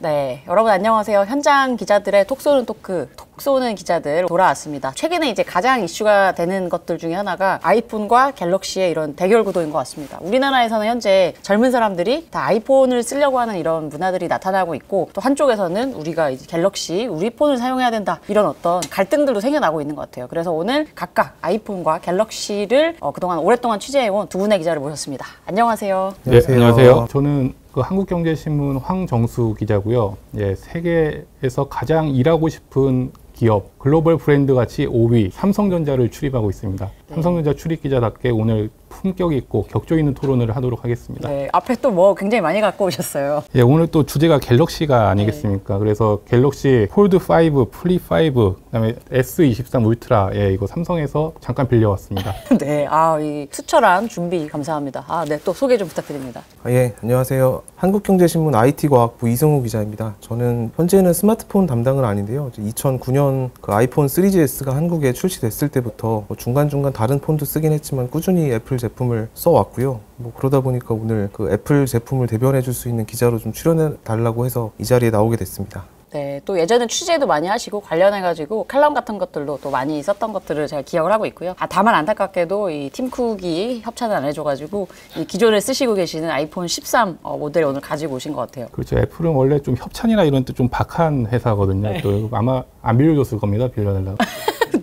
네, 여러분 안녕하세요. 현장 기자들의 톡 쏘는 토크, 톡 쏘는 기자들 돌아왔습니다. 최근에 이제 가장 이슈가 되는 것들 중에 하나가 아이폰과 갤럭시의 이런 대결 구도인 것 같습니다. 우리나라에서는 현재 젊은 사람들이 다 아이폰을 쓰려고 하는 이런 문화들이 나타나고 있고, 또 한쪽에서는 우리가 이제 갤럭시, 우리 폰을 사용해야 된다, 이런 어떤 갈등들도 생겨나고 있는 것 같아요. 그래서 오늘 각각 아이폰과 갤럭시를 그동안 오랫동안 취재해온 두 분의 기자를 모셨습니다. 안녕하세요. 네, 안녕하세요. 저는 한국경제신문 황정수 기자고요. 예, 세계에서 가장 일하고 싶은 기업, 글로벌 브랜드 가치 5위 삼성전자를 출입하고 있습니다. 네. 삼성전자 출입 기자답게 오늘 품격 있고 격조 있는 토론을 하도록 하겠습니다. 네, 앞에 또 뭐 굉장히 많이 갖고 오셨어요. 예, 오늘 또 주제가 갤럭시가 아니겠습니까? 네. 그래서 갤럭시 폴드 5, 플립 5, 그다음에 S23 울트라, 예, 이거 삼성에서 잠깐 빌려왔습니다. 네, 이 수철한 준비 감사합니다. 네, 또 소개 좀 부탁드립니다. 예, 안녕하세요. 한국경제신문 IT과학부 이승우 기자입니다. 저는 현재는 스마트폰 담당은 아닌데요. 2009년 그 아이폰 3GS가 한국에 출시됐을 때부터 중간중간 다른 폰도 쓰긴 했지만 꾸준히 애플 제품을 써왔고요. 그러다 보니까 오늘 그 애플 제품을 대변해 줄 수 있는 기자로 좀 출연해 달라고 해서 이 자리에 나오게 됐습니다. 네, 또 예전에 취재도 많이 하시고 관련해가지고 칼럼 같은 것들도 또 많이 썼던 것들을 잘 기억을 하고 있고요. 다만 안타깝게도 이 팀쿡이 협찬을 안 해줘가지고 이 기존에 쓰시고 계시는 아이폰 13 모델 오늘 가지고 오신 것 같아요. 그렇죠. 애플은 원래 좀 협찬이나 이런 때 좀 박한 회사거든요. 네. 또 아마 안 빌려줬을 겁니다. 빌려달라고.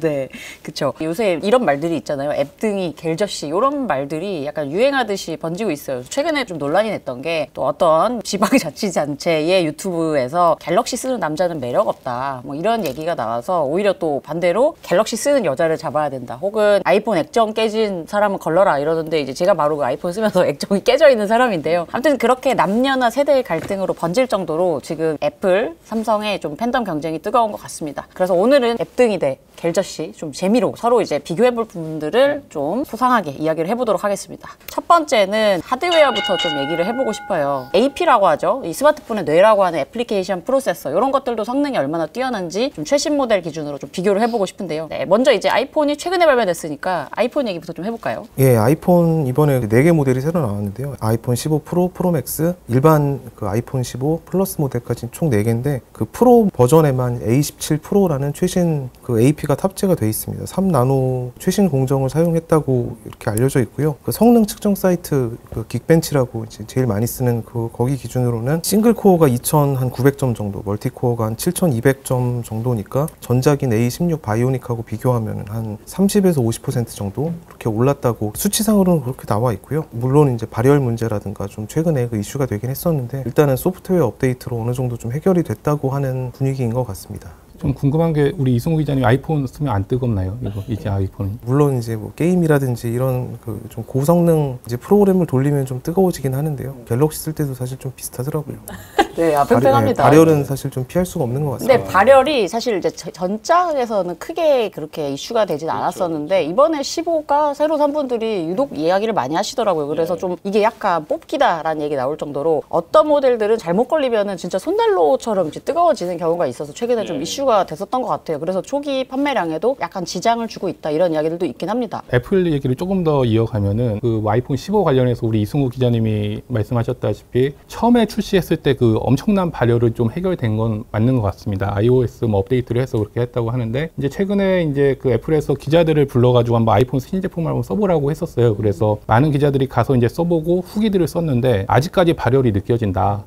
네, 그쵸. 요새 이런 말들이 있잖아요. 앱등이, 갤저씨, 이런 말들이 약간 유행하듯이 번지고 있어요. 최근에 좀 논란이 됐던 게, 또 어떤 지방자치단체의 유튜브에서 갤럭시 쓰는 남자는 매력 없다, 뭐 이런 얘기가 나와서 오히려 또 반대로 갤럭시 쓰는 여자를 잡아야 된다, 혹은 아이폰 액정 깨진 사람은 걸러라, 이러는데 이제 제가 바로 그 아이폰 쓰면서 액정이 깨져 있는 사람인데요. 아무튼 그렇게 남녀나 세대의 갈등으로 번질 정도로 지금 애플, 삼성의 좀 팬덤 경쟁이 뜨거운 것 같습니다. 그래서 오늘은 앱등이 대 갤저씨 좀 재미로 서로 이제 비교해볼 부분들을 좀 소상하게 이야기를 해보도록 하겠습니다. 첫 번째는 하드웨어부터 좀 얘기를 해보고 싶어요. AP라고 하죠. 이 스마트폰의 뇌라고 하는 애플리케이션 프로세서, 이런 것들도 성능이 얼마나 뛰어난지 좀 최신 모델 기준으로 좀 비교를 해보고 싶은데요. 네, 먼저 이제 아이폰이 최근에 발매됐으니까 아이폰 얘기부터 좀 해볼까요? 예, 아이폰 이번에 4개 모델이 새로 나왔는데요. 아이폰 15 프로, 프로맥스, 일반 그 아이폰 15 플러스 모델까지 총 4개인데 그 프로 버전에만 A17 프로라는 최신 그 AP가 탑재가 돼 있습니다. 3나노 최신 공정을 사용했다고 이렇게 알려져 있고요. 그 성능 측정 사이트 그 긱벤치라고 이제 제일 많이 쓰는 거기 기준으로는 싱글 코어가 2,900점 정도, 멀티 코어가 한 7,200점 정도니까 전작인 A16 바이오닉하고 비교하면 한 30에서 50% 정도 그렇게 올랐다고 수치상으로는 그렇게 나와 있고요. 물론 이제 발열 문제라든가 좀 최근에 그 이슈가 되긴 했었는데 일단은 소프트웨어 업데이트로 어느 정도 좀 해결이 됐다고 하는 분위기인 것 같습니다. 좀 궁금한 게, 우리 이승우 기자님 아이폰 쓰면 안 뜨겁나요? 이제 아이폰은? 물론 이제 뭐 게임이라든지 이런 그 좀 고성능 이제 프로그램을 돌리면 좀 뜨거워지긴 하는데요. 갤럭시 쓸 때도 사실 좀 비슷하더라고요. 네, 팽팽합니다. 발열은 사실 좀 피할 수가 없는 것 같습니다. 근데 발열이 사실 이제 전작에서는 크게 그렇게 이슈가 되진 않았었는데, 이번에 15가 새로 산 분들이 유독 이야기를 많이 하시더라고요. 그래서 좀 이게 약간 뽑기다라는 얘기 나올 정도로 어떤 모델들은 잘못 걸리면은 진짜 손난로처럼 이제 뜨거워지는 경우가 있어서 최근에 좀 이슈가 됐었던 것 같아요. 그래서 초기 판매량에도 약간 지장을 주고 있다, 이런 이야기들도 있긴 합니다. 애플 얘기를 조금 더 이어가면은 그 아이폰 15 관련해서 우리 이승우 기자님이 말씀하셨다시피 처음에 출시했을 때 그 엄청난 발열은 좀 해결된 건 맞는 것 같습니다. iOS 뭐 업데이트를 해서 그렇게 했다고 하는데, 이제 최근에 이제 그 애플에서 기자들을 불러가지고 한번 아이폰 신제품을 한번 써보라고 했었어요. 그래서 많은 기자들이 가서 이제 써보고 후기들을 썼는데 아직까지 발열이 느껴진다.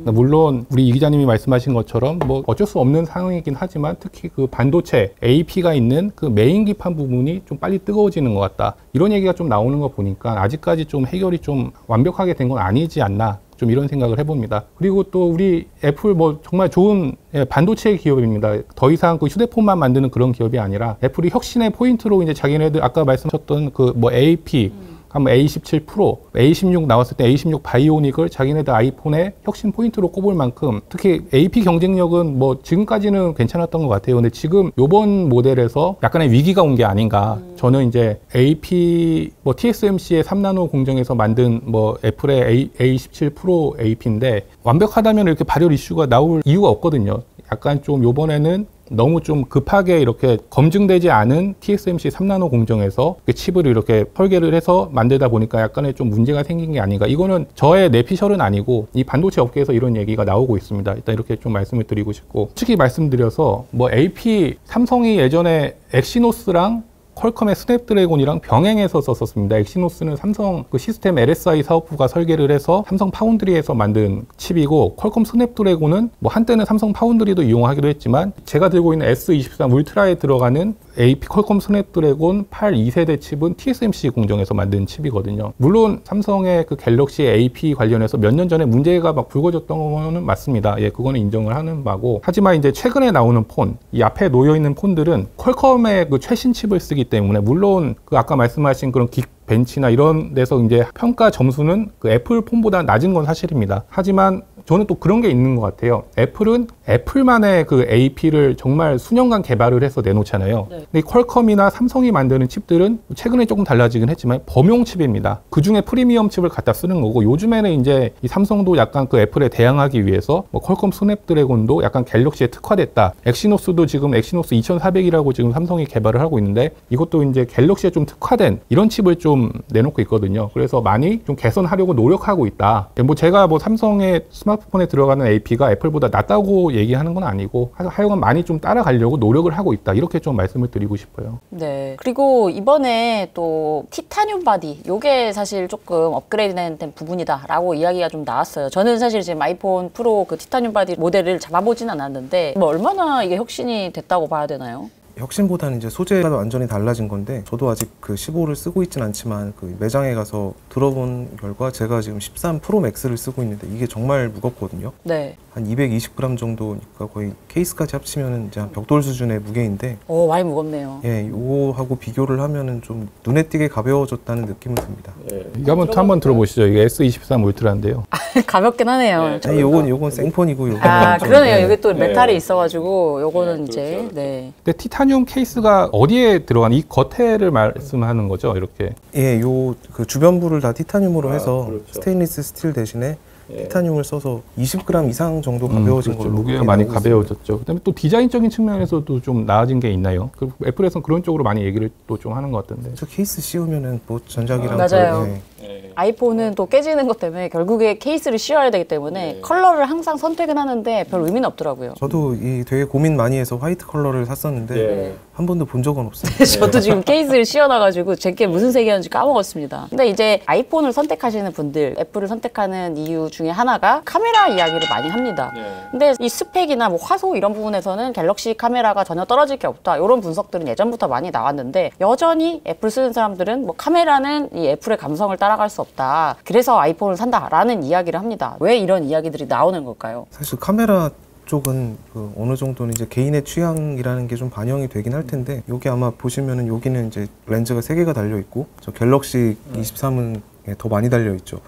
물론 우리 이 기자님이 말씀하신 것처럼 뭐 어쩔 수 없는 상황이긴 하지만, 특히 그 반도체 AP가 있는 그 메인 기판 부분이 좀 빨리 뜨거워지는 것 같다, 이런 얘기가 좀 나오는 거 보니까 아직까지 좀 해결이 좀 완벽하게 된 건 아니지 않나, 좀 이런 생각을 해봅니다. 그리고 또 우리 애플 뭐 정말 좋은 반도체 기업입니다. 더 이상 그 휴대폰만 만드는 그런 기업이 아니라 애플이 혁신의 포인트로 이제 자기네들 아까 말씀하셨던 그 뭐 AP, 한번 A17 프로, A16 나왔을 때 A16 바이오닉을 자기네들 아이폰의 혁신 포인트로 꼽을 만큼, 특히 AP 경쟁력은 뭐 지금까지는 괜찮았던 것 같아요. 근데 지금 요번 모델에서 약간의 위기가 온 게 아닌가. 저는 이제 AP 뭐 TSMC의 3나노 공정에서 만든 뭐 애플의 A17 프로 AP인데 완벽하다면 이렇게 발열 이슈가 나올 이유가 없거든요. 약간 좀 요번에는 너무 좀 급하게 이렇게 검증되지 않은 TSMC 3나노 공정에서 그 칩을 이렇게 설계를 해서 만들다 보니까 약간의 좀 문제가 생긴 게 아닌가. 이거는 저의 내피셜은 아니고 이 반도체 업계에서 이런 얘기가 나오고 있습니다. 일단 이렇게 좀 말씀을 드리고 싶고, 솔직히 말씀드려서 뭐 AP 삼성이 예전에 엑시노스랑 퀄컴의 스냅드래곤이랑 병행해서 썼었습니다. 엑시노스는 삼성 그 시스템 LSI 사업부가 설계를 해서 삼성 파운드리에서 만든 칩이고, 퀄컴 스냅드래곤은 뭐 한때는 삼성 파운드리도 이용하기도 했지만 제가 들고 있는 S23 울트라에 들어가는 AP 퀄컴 스냅드래곤 8 2세대 칩은 TSMC 공정에서 만든 칩이거든요. 물론 삼성의 그 갤럭시 AP 관련해서 몇 년 전에 문제가 막 불거졌던 거는 맞습니다. 예, 그거는 인정을 하는 바고. 하지만 이제 최근에 나오는 폰, 이 앞에 놓여 있는 폰들은 퀄컴의 그 최신 칩을 쓰기 때문에, 물론 그 아까 말씀하신 그런 벤치나 이런 데서 이제 평가 점수는 그 애플 폰보다 낮은 건 사실입니다. 하지만 저는 또 그런 게 있는 것 같아요. 애플은 애플만의 그 AP를 정말 수년간 개발을 해서 내놓잖아요. 네. 근데 퀄컴이나 삼성이 만드는 칩들은 최근에 조금 달라지긴 했지만 범용 칩입니다. 그 중에 프리미엄 칩을 갖다 쓰는 거고, 요즘에는 이제 이 삼성도 약간 그 애플에 대항하기 위해서 뭐 퀄컴 스냅드래곤도 약간 갤럭시에 특화됐다. 엑시노스도 지금 엑시노스 2400이라고 지금 삼성이 개발을 하고 있는데, 이것도 이제 갤럭시에 좀 특화된 이런 칩을 좀 내놓고 있거든요. 그래서 많이 좀 개선하려고 노력하고 있다. 뭐 제가 뭐 삼성의 스마트폰에 들어가는 AP가 애플보다 낫다고 얘기하는 건 아니고, 하여간 많이 좀 따라가려고 노력을 하고 있다. 이렇게 좀 말씀을 드리고 싶어요. 네. 그리고 이번에 또 티타늄 바디, 요게 사실 조금 업그레이드된 부분이다라고 이야기가 좀 나왔어요. 저는 사실 지금 아이폰 프로 그 티타늄 바디 모델을 잡아보진 않았는데, 뭐 얼마나 이게 혁신이 됐다고 봐야 되나요? 혁신보다는 이제 소재가 완전히 달라진 건데, 저도 아직 그 15를 쓰고 있진 않지만 그 매장에 가서 들어본 결과 제가 지금 13 프로 맥스를 쓰고 있는데 이게 정말 무겁거든요. 네. 한 220g 정도니까 거의 케이스까지 합치면은 이제 한 벽돌 수준의 무게인데, 많이 무겁네요. 예, 요거하고 비교를 하면은 좀 눈에 띄게 가벼워졌다는 느낌을 듭니다. 이거 한번 들어보시죠. 이게 S23 울트라인데요. 가볍긴 하네요. 아니, 요건 생폰이고 요거는 그러네요. 이게 또 메탈이 있어가지고 요거는 이제 네. 근데 티타늄 케이스가 어디에 들어간 이 겉에를 말씀하는 거죠, 이렇게? 예, 요 그 주변부를 다 티타늄으로 해서 그렇죠. 스테인리스 스틸 대신에 티타늄을 써서 20g 이상 정도 가벼워진 그렇죠. 걸로 무게가 많이 가벼워졌죠. 그다음에 또 디자인적인 측면에서도 좀 나아진 게 있나요? 그 애플에서는 그런 쪽으로 많이 얘기를 또 좀 하는 것 같던데. 저 케이스 씌우면은 뭐 전작이랑 맞아요. 예. 아이폰은 또 깨지는 것 때문에 결국에 케이스를 씌워야 되기 때문에 컬러를 항상 선택은 하는데 별 의미는 없더라고요. 저도 이 되게 고민 많이 해서 화이트 컬러를 샀었는데 한 번도 본 적은 없어요. 저도 지금 케이스를 씌워놔가지고 제게 무슨 색이었는지 까먹었습니다. 근데 이제 아이폰을 선택하시는 분들, 애플을 선택하는 이유 중에 하나가 카메라 이야기를 많이 합니다. 근데 이 스펙이나 뭐 화소 이런 부분에서는 갤럭시 카메라가 전혀 떨어질 게 없다. 이런 분석들은 예전부터 많이 나왔는데, 여전히 애플 쓰는 사람들은 뭐 카메라는 이 애플의 감성을 따라갈 수 없다. 그래서 아이폰을 산다라는 이야기를 합니다. 왜 이런 이야기들이 나오는 걸까요? 사실 카메라 쪽은 그 어느 정도는 이제 개인의 취향이라는 게 좀 반영이 되긴 할 텐데, 여기 아마 보시면은 여기는 이제 렌즈가 3개가 달려 있고, 저 갤럭시 23은 더 많이 달려 있죠.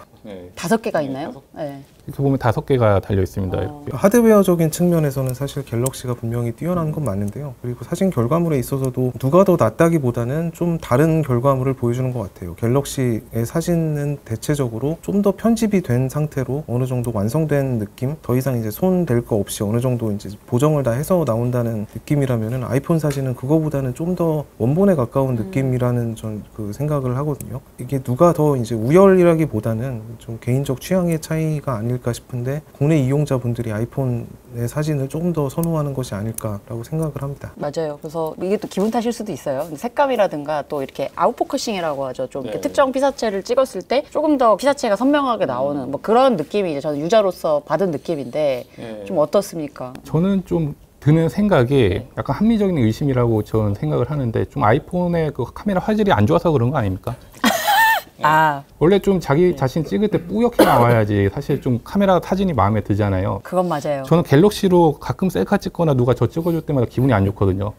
5개가 있나요? 네. 이렇게 보면 5개가 달려 있습니다. 이렇게. 하드웨어적인 측면에서는 사실 갤럭시가 분명히 뛰어난 건 맞는데요. 그리고 사진 결과물에 있어서도 누가 더 낫다기보다는 좀 다른 결과물을 보여주는 것 같아요. 갤럭시의 사진은 대체적으로 좀 더 편집이 된 상태로 어느 정도 완성된 느낌, 더 이상 이제 손 댈 거 없이 어느 정도 이제 보정을 다 해서 나온다는 느낌이라면은, 아이폰 사진은 그거보다는 좀 더 원본에 가까운 느낌이라는 전 그 생각을 하거든요. 이게 누가 더 이제 우열이라기보다는 좀 개인적 취향의 차이가 아닐까 싶은데, 국내 이용자분들이 아이폰의 사진을 조금 더 선호하는 것이 아닐까라고 생각을 합니다. 맞아요. 그래서 이게 또 기분 탓일 수도 있어요. 색감이라든가 또 이렇게 아웃포커싱이라고 하죠. 좀 이렇게 특정 피사체를 찍었을 때 조금 더 피사체가 선명하게 나오는 뭐 그런 느낌이 이제 저는 유저로서 받은 느낌인데, 좀 어떻습니까? 저는 좀 드는 생각이 약간 합리적인 의심이라고 저는 생각을 하는데, 좀 아이폰의 그 카메라 화질이 안 좋아서 그런 거 아닙니까? 원래 좀 자기 자신 찍을 때 뿌옇게 나와야지 사실 좀 카메라 사진이 마음에 들잖아요. 그건 맞아요. 저는 갤럭시로 가끔 셀카 찍거나 누가 저 찍어줄 때마다 기분이 안 좋거든요.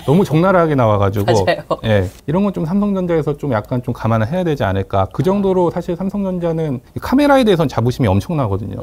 너무 적나라하게 나와가지고 맞아요. 예, 이런 건 좀 삼성전자에서 좀 약간 좀 감안을 해야 되지 않을까. 그 정도로 사실 삼성전자는 카메라에 대해서는 자부심이 엄청나거든요.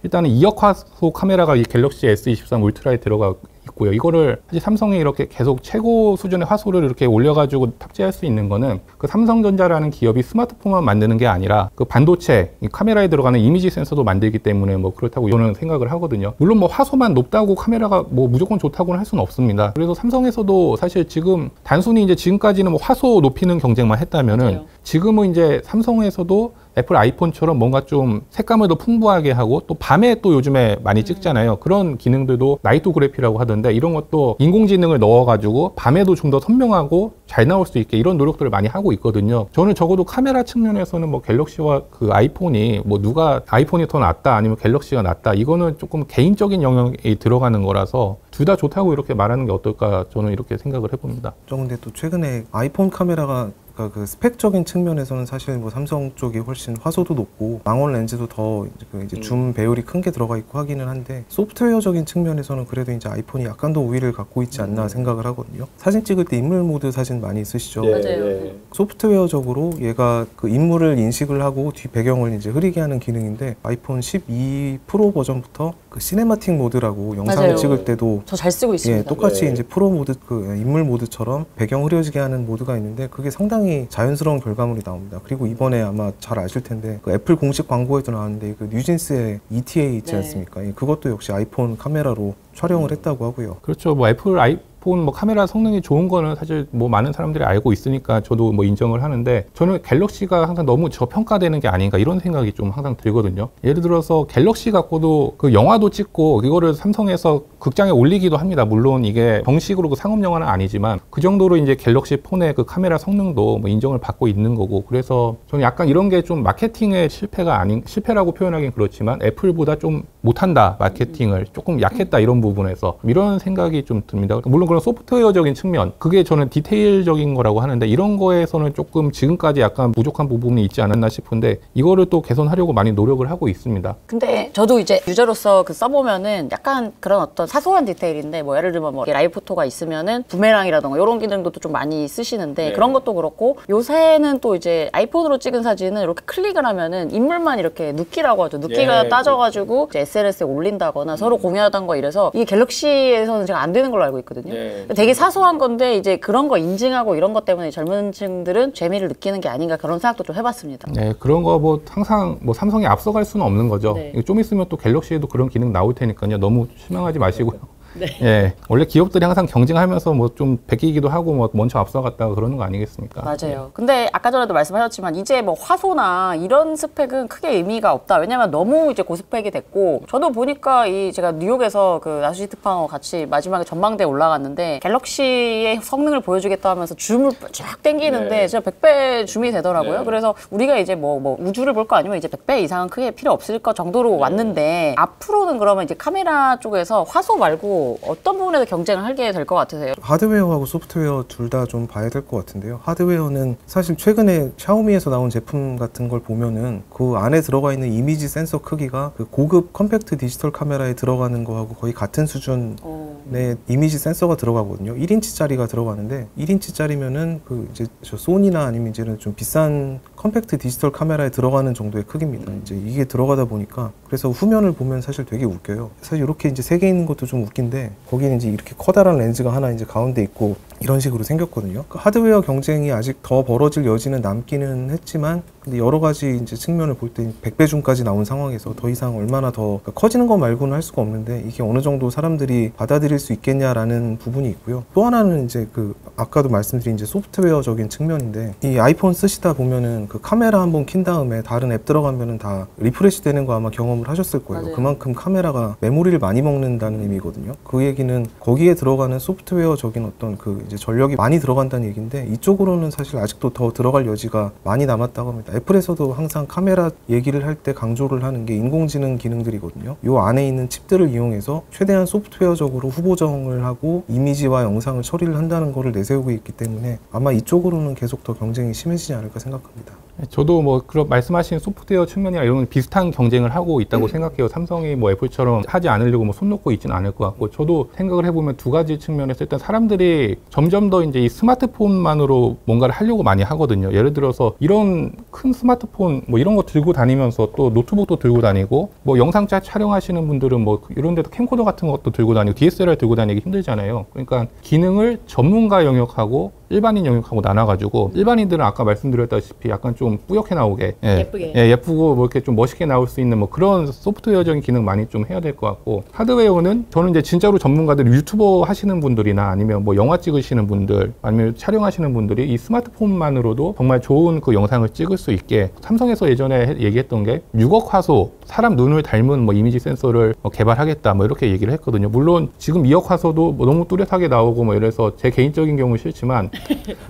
일단은 2억 화소 카메라가 이 갤럭시 S23 울트라에 들어가 있고, 있고요. 이거를 사실 삼성이 이렇게 계속 최고 수준의 화소를 이렇게 올려가지고 탑재할 수 있는 거는 그 삼성전자라는 기업이 스마트폰만 만드는 게 아니라 그 반도체, 이 카메라에 들어가는 이미지 센서도 만들기 때문에 뭐 그렇다고 저는 생각을 하거든요. 물론 뭐 화소만 높다고 카메라가 뭐 무조건 좋다고는 할 수는 없습니다. 그래서 삼성에서도 사실 지금 단순히 이제 지금까지는 뭐 화소 높이는 경쟁만 했다면은 맞아요. 지금은 이제 삼성에서도 애플 아이폰처럼 뭔가 좀 색감을 더 풍부하게 하고 또 밤에 또 요즘에 많이 찍잖아요. 그런 기능들도 나이토그래피라고 하던데 이런 것도 인공지능을 넣어가지고 밤에도 좀 더 선명하고 잘 나올 수 있게 이런 노력들을 많이 하고 있거든요. 저는 적어도 카메라 측면에서는 뭐 갤럭시와 그 아이폰이 뭐 누가 아이폰이 더 낫다 아니면 갤럭시가 낫다 이거는 조금 개인적인 영역이 들어가는 거라서 둘 다 좋다고 이렇게 말하는 게 어떨까 저는 이렇게 생각을 해봅니다. 근데 또 최근에 아이폰 카메라가 그 스펙적인 측면에서는 사실 뭐 삼성 쪽이 훨씬 화소도 높고 망원 렌즈도 더 이제 줌 배율이 큰 게 들어가 있고 하기는 한데 소프트웨어적인 측면에서는 그래도 이제 아이폰이 약간 더 우위를 갖고 있지 않나 생각을 하거든요. 사진 찍을 때 인물 모드 사진 많이 쓰시죠. 맞아요. 소프트웨어적으로 얘가 그 인물을 인식을 하고 뒤 배경을 이제 흐리게 하는 기능인데 아이폰 12 프로 버전부터 그 시네마틱 모드라고 영상을 맞아요. 찍을 때도 저 잘 쓰고 있습니다. 똑같이 이제 프로 모드 그 인물 모드처럼 배경 흐려지게 하는 모드가 있는데 그게 상당히 자연스러운 결과물이 나옵니다. 그리고 이번에 아마 잘 아실 텐데 그 애플 공식 광고에도 나왔는데 그 뉴진스의 ETA 있지 않습니까? 그것도 역시 아이폰 카메라로 촬영을 했다고 하고요. 그렇죠. 뭐 애플 아이폰 뭐 카메라 성능이 좋은 거는 사실 뭐 많은 사람들이 알고 있으니까 저도 뭐 인정을 하는데 저는 갤럭시가 항상 너무 저평가되는 게 아닌가 이런 생각이 좀 항상 들거든요. 예를 들어서 갤럭시 갖고도 그 영화도 찍고 이거를 삼성에서 극장에 올리기도 합니다. 물론 이게 정식으로 그 상업 영화는 아니지만 그 정도로 이제 갤럭시 폰의 그 카메라 성능도 뭐 인정을 받고 있는 거고 그래서 저는 약간 이런 게 좀 마케팅의 실패가 아닌 실패라고 표현하기는 그렇지만 애플보다 좀 못한다 마케팅을 조금 약했다 이런 부분에서 이런 생각이 좀 듭니다. 물론 그런 소프트웨어적인 측면 그게 저는 디테일적인 거라고 하는데 이런 거에서는 조금 지금까지 약간 부족한 부분이 있지 않았나 싶은데 이거를 또 개선하려고 많이 노력을 하고 있습니다. 근데 저도 이제 유저로서 그 써보면은 약간 그런 어떤 사소한 디테일인데 뭐 예를 들면 뭐 라이브 포토가 있으면은 부메랑이라던가 이런 기능도 좀 많이 쓰시는데 그런 것도 그렇고 요새는 또 이제 아이폰으로 찍은 사진은 이렇게 클릭을 하면은 인물만 이렇게 눕기라고 하죠. 눕기가 따져가지고 이제 SNS에 올린다거나 서로 공유하던가 이래서 이게 갤럭시에서는 제가 안 되는 걸로 알고 있거든요. 되게 사소한 건데 이제 그런 거 인증하고 이런 것 때문에 젊은 층들은 재미를 느끼는 게 아닌가 그런 생각도 좀 해봤습니다. 네, 그런 거 뭐 항상 뭐 삼성이 앞서갈 수는 없는 거죠. 좀 있으면 또 갤럭시에도 그런 기능 나올 테니까요. 너무 실망하지 마시고요. 네. 예, 원래 기업들이 항상 경쟁하면서 뭐 좀 베끼기도 하고 뭐 먼저 앞서갔다가 그러는 거 아니겠습니까? 맞아요. 근데 아까 전에도 말씀하셨지만 이제 뭐 화소나 이런 스펙은 크게 의미가 없다. 왜냐면 너무 이제 고스펙이 됐고 저도 보니까 이 제가 뉴욕에서 그 나수지 특파원 같이 마지막에 전망대에 올라갔는데 갤럭시의 성능을 보여주겠다 하면서 줌을 쫙 당기는데 진짜 100배 줌이 되더라고요. 그래서 우리가 이제 뭐 우주를 볼 거 아니면 이제 100배 이상은 크게 필요 없을 것 정도로 왔는데 앞으로는 그러면 이제 카메라 쪽에서 화소 말고 어떤 부분에서 경쟁을 하게 될 것 같으세요? 하드웨어하고 소프트웨어 둘 다 좀 봐야 될 것 같은데요. 하드웨어는 사실 최근에 샤오미에서 나온 제품 같은 걸 보면은 그 안에 들어가 있는 이미지 센서 크기가 그 고급 컴팩트 디지털 카메라에 들어가는 거하고 거의 같은 수준의 이미지 센서가 들어가거든요. 1인치짜리가 들어가는데 1인치짜리면은 그 이제 저 소니나 아니면 이제는 좀 비싼 컴팩트 디지털 카메라에 들어가는 정도의 크기입니다. 이제 이게 들어가다 보니까 그래서 후면을 보면 사실 되게 웃겨요. 사실 이렇게 이제 세 개 있는 것도 좀 웃긴데 거기는 이제 이렇게 커다란 렌즈가 하나 이제 가운데 있고 이런 식으로 생겼거든요. 그 하드웨어 경쟁이 아직 더 벌어질 여지는 남기는 했지만 근데 여러 가지 이제 측면을 볼 때 100배 줌까지 나온 상황에서 더 이상 얼마나 더 그러니까 커지는 것 말고는 할 수가 없는데 이게 어느 정도 사람들이 받아들일 수 있겠냐라는 부분이 있고요. 또 하나는 이제 그 아까도 말씀드린 이제 소프트웨어적인 측면인데 이 아이폰 쓰시다 보면은 그 카메라 한번 킨 다음에 다른 앱 들어가면은 다 리프레시 되는 거 아마 경험을 하셨을 거예요. 맞아요. 그만큼 카메라가 메모리를 많이 먹는다는 의미거든요. 그 얘기는 거기에 들어가는 소프트웨어적인 어떤 그 이제 전력이 많이 들어간다는 얘기인데 이쪽으로는 사실 아직도 더 들어갈 여지가 많이 남았다고 합니다. 애플에서도 항상 카메라 얘기를 할 때 강조를 하는 게 인공지능 기능들이거든요. 요 안에 있는 칩들을 이용해서 최대한 소프트웨어적으로 후보정을 하고 이미지와 영상을 처리를 한다는 거를 내세우고 있기 때문에 아마 이쪽으로는 계속 더 경쟁이 심해지지 않을까 생각합니다. 저도 뭐 그런 말씀하신 소프트웨어 측면이나 이런 비슷한 경쟁을 하고 있다고 생각해요. 삼성이 뭐 애플처럼 하지 않으려고 뭐 손 놓고 있지는 않을 것 같고, 저도 생각을 해보면 두 가지 측면에서 일단 사람들이 점점 더 이제 이 스마트폰만으로 뭔가를 하려고 많이 하거든요. 예를 들어서 이런 큰 스마트폰 뭐 이런 거 들고 다니면서 또 노트북도 들고 다니고, 뭐 영상 촬영하시는 분들은 뭐 이런 데도 캠코더 같은 것도 들고 다니고 DSLR 들고 다니기 힘들잖아요. 그러니까 기능을 전문가 영역하고 일반인 영역하고 나눠가지고, 일반인들은 아까 말씀드렸다시피 약간 좀 뿌옇게 나오게, 예쁘게. 예쁘고 뭐 이렇게 좀 멋있게 나올 수 있는 뭐 그런 소프트웨어적인 기능 많이 좀 해야 될 것 같고, 하드웨어는 저는 이제 진짜로 전문가들, 유튜버 하시는 분들이나 아니면 뭐 영화 찍으시는 분들 아니면 촬영하시는 분들이 이 스마트폰만으로도 정말 좋은 그 영상을 찍을 수 있게, 삼성에서 예전에 얘기했던 게 6억 화소 사람 눈을 닮은 뭐 이미지 센서를 개발하겠다 뭐 이렇게 얘기를 했거든요. 물론 지금 2억 화소도 뭐 너무 뚜렷하게 나오고 뭐 이래서 제 개인적인 경우는 싫지만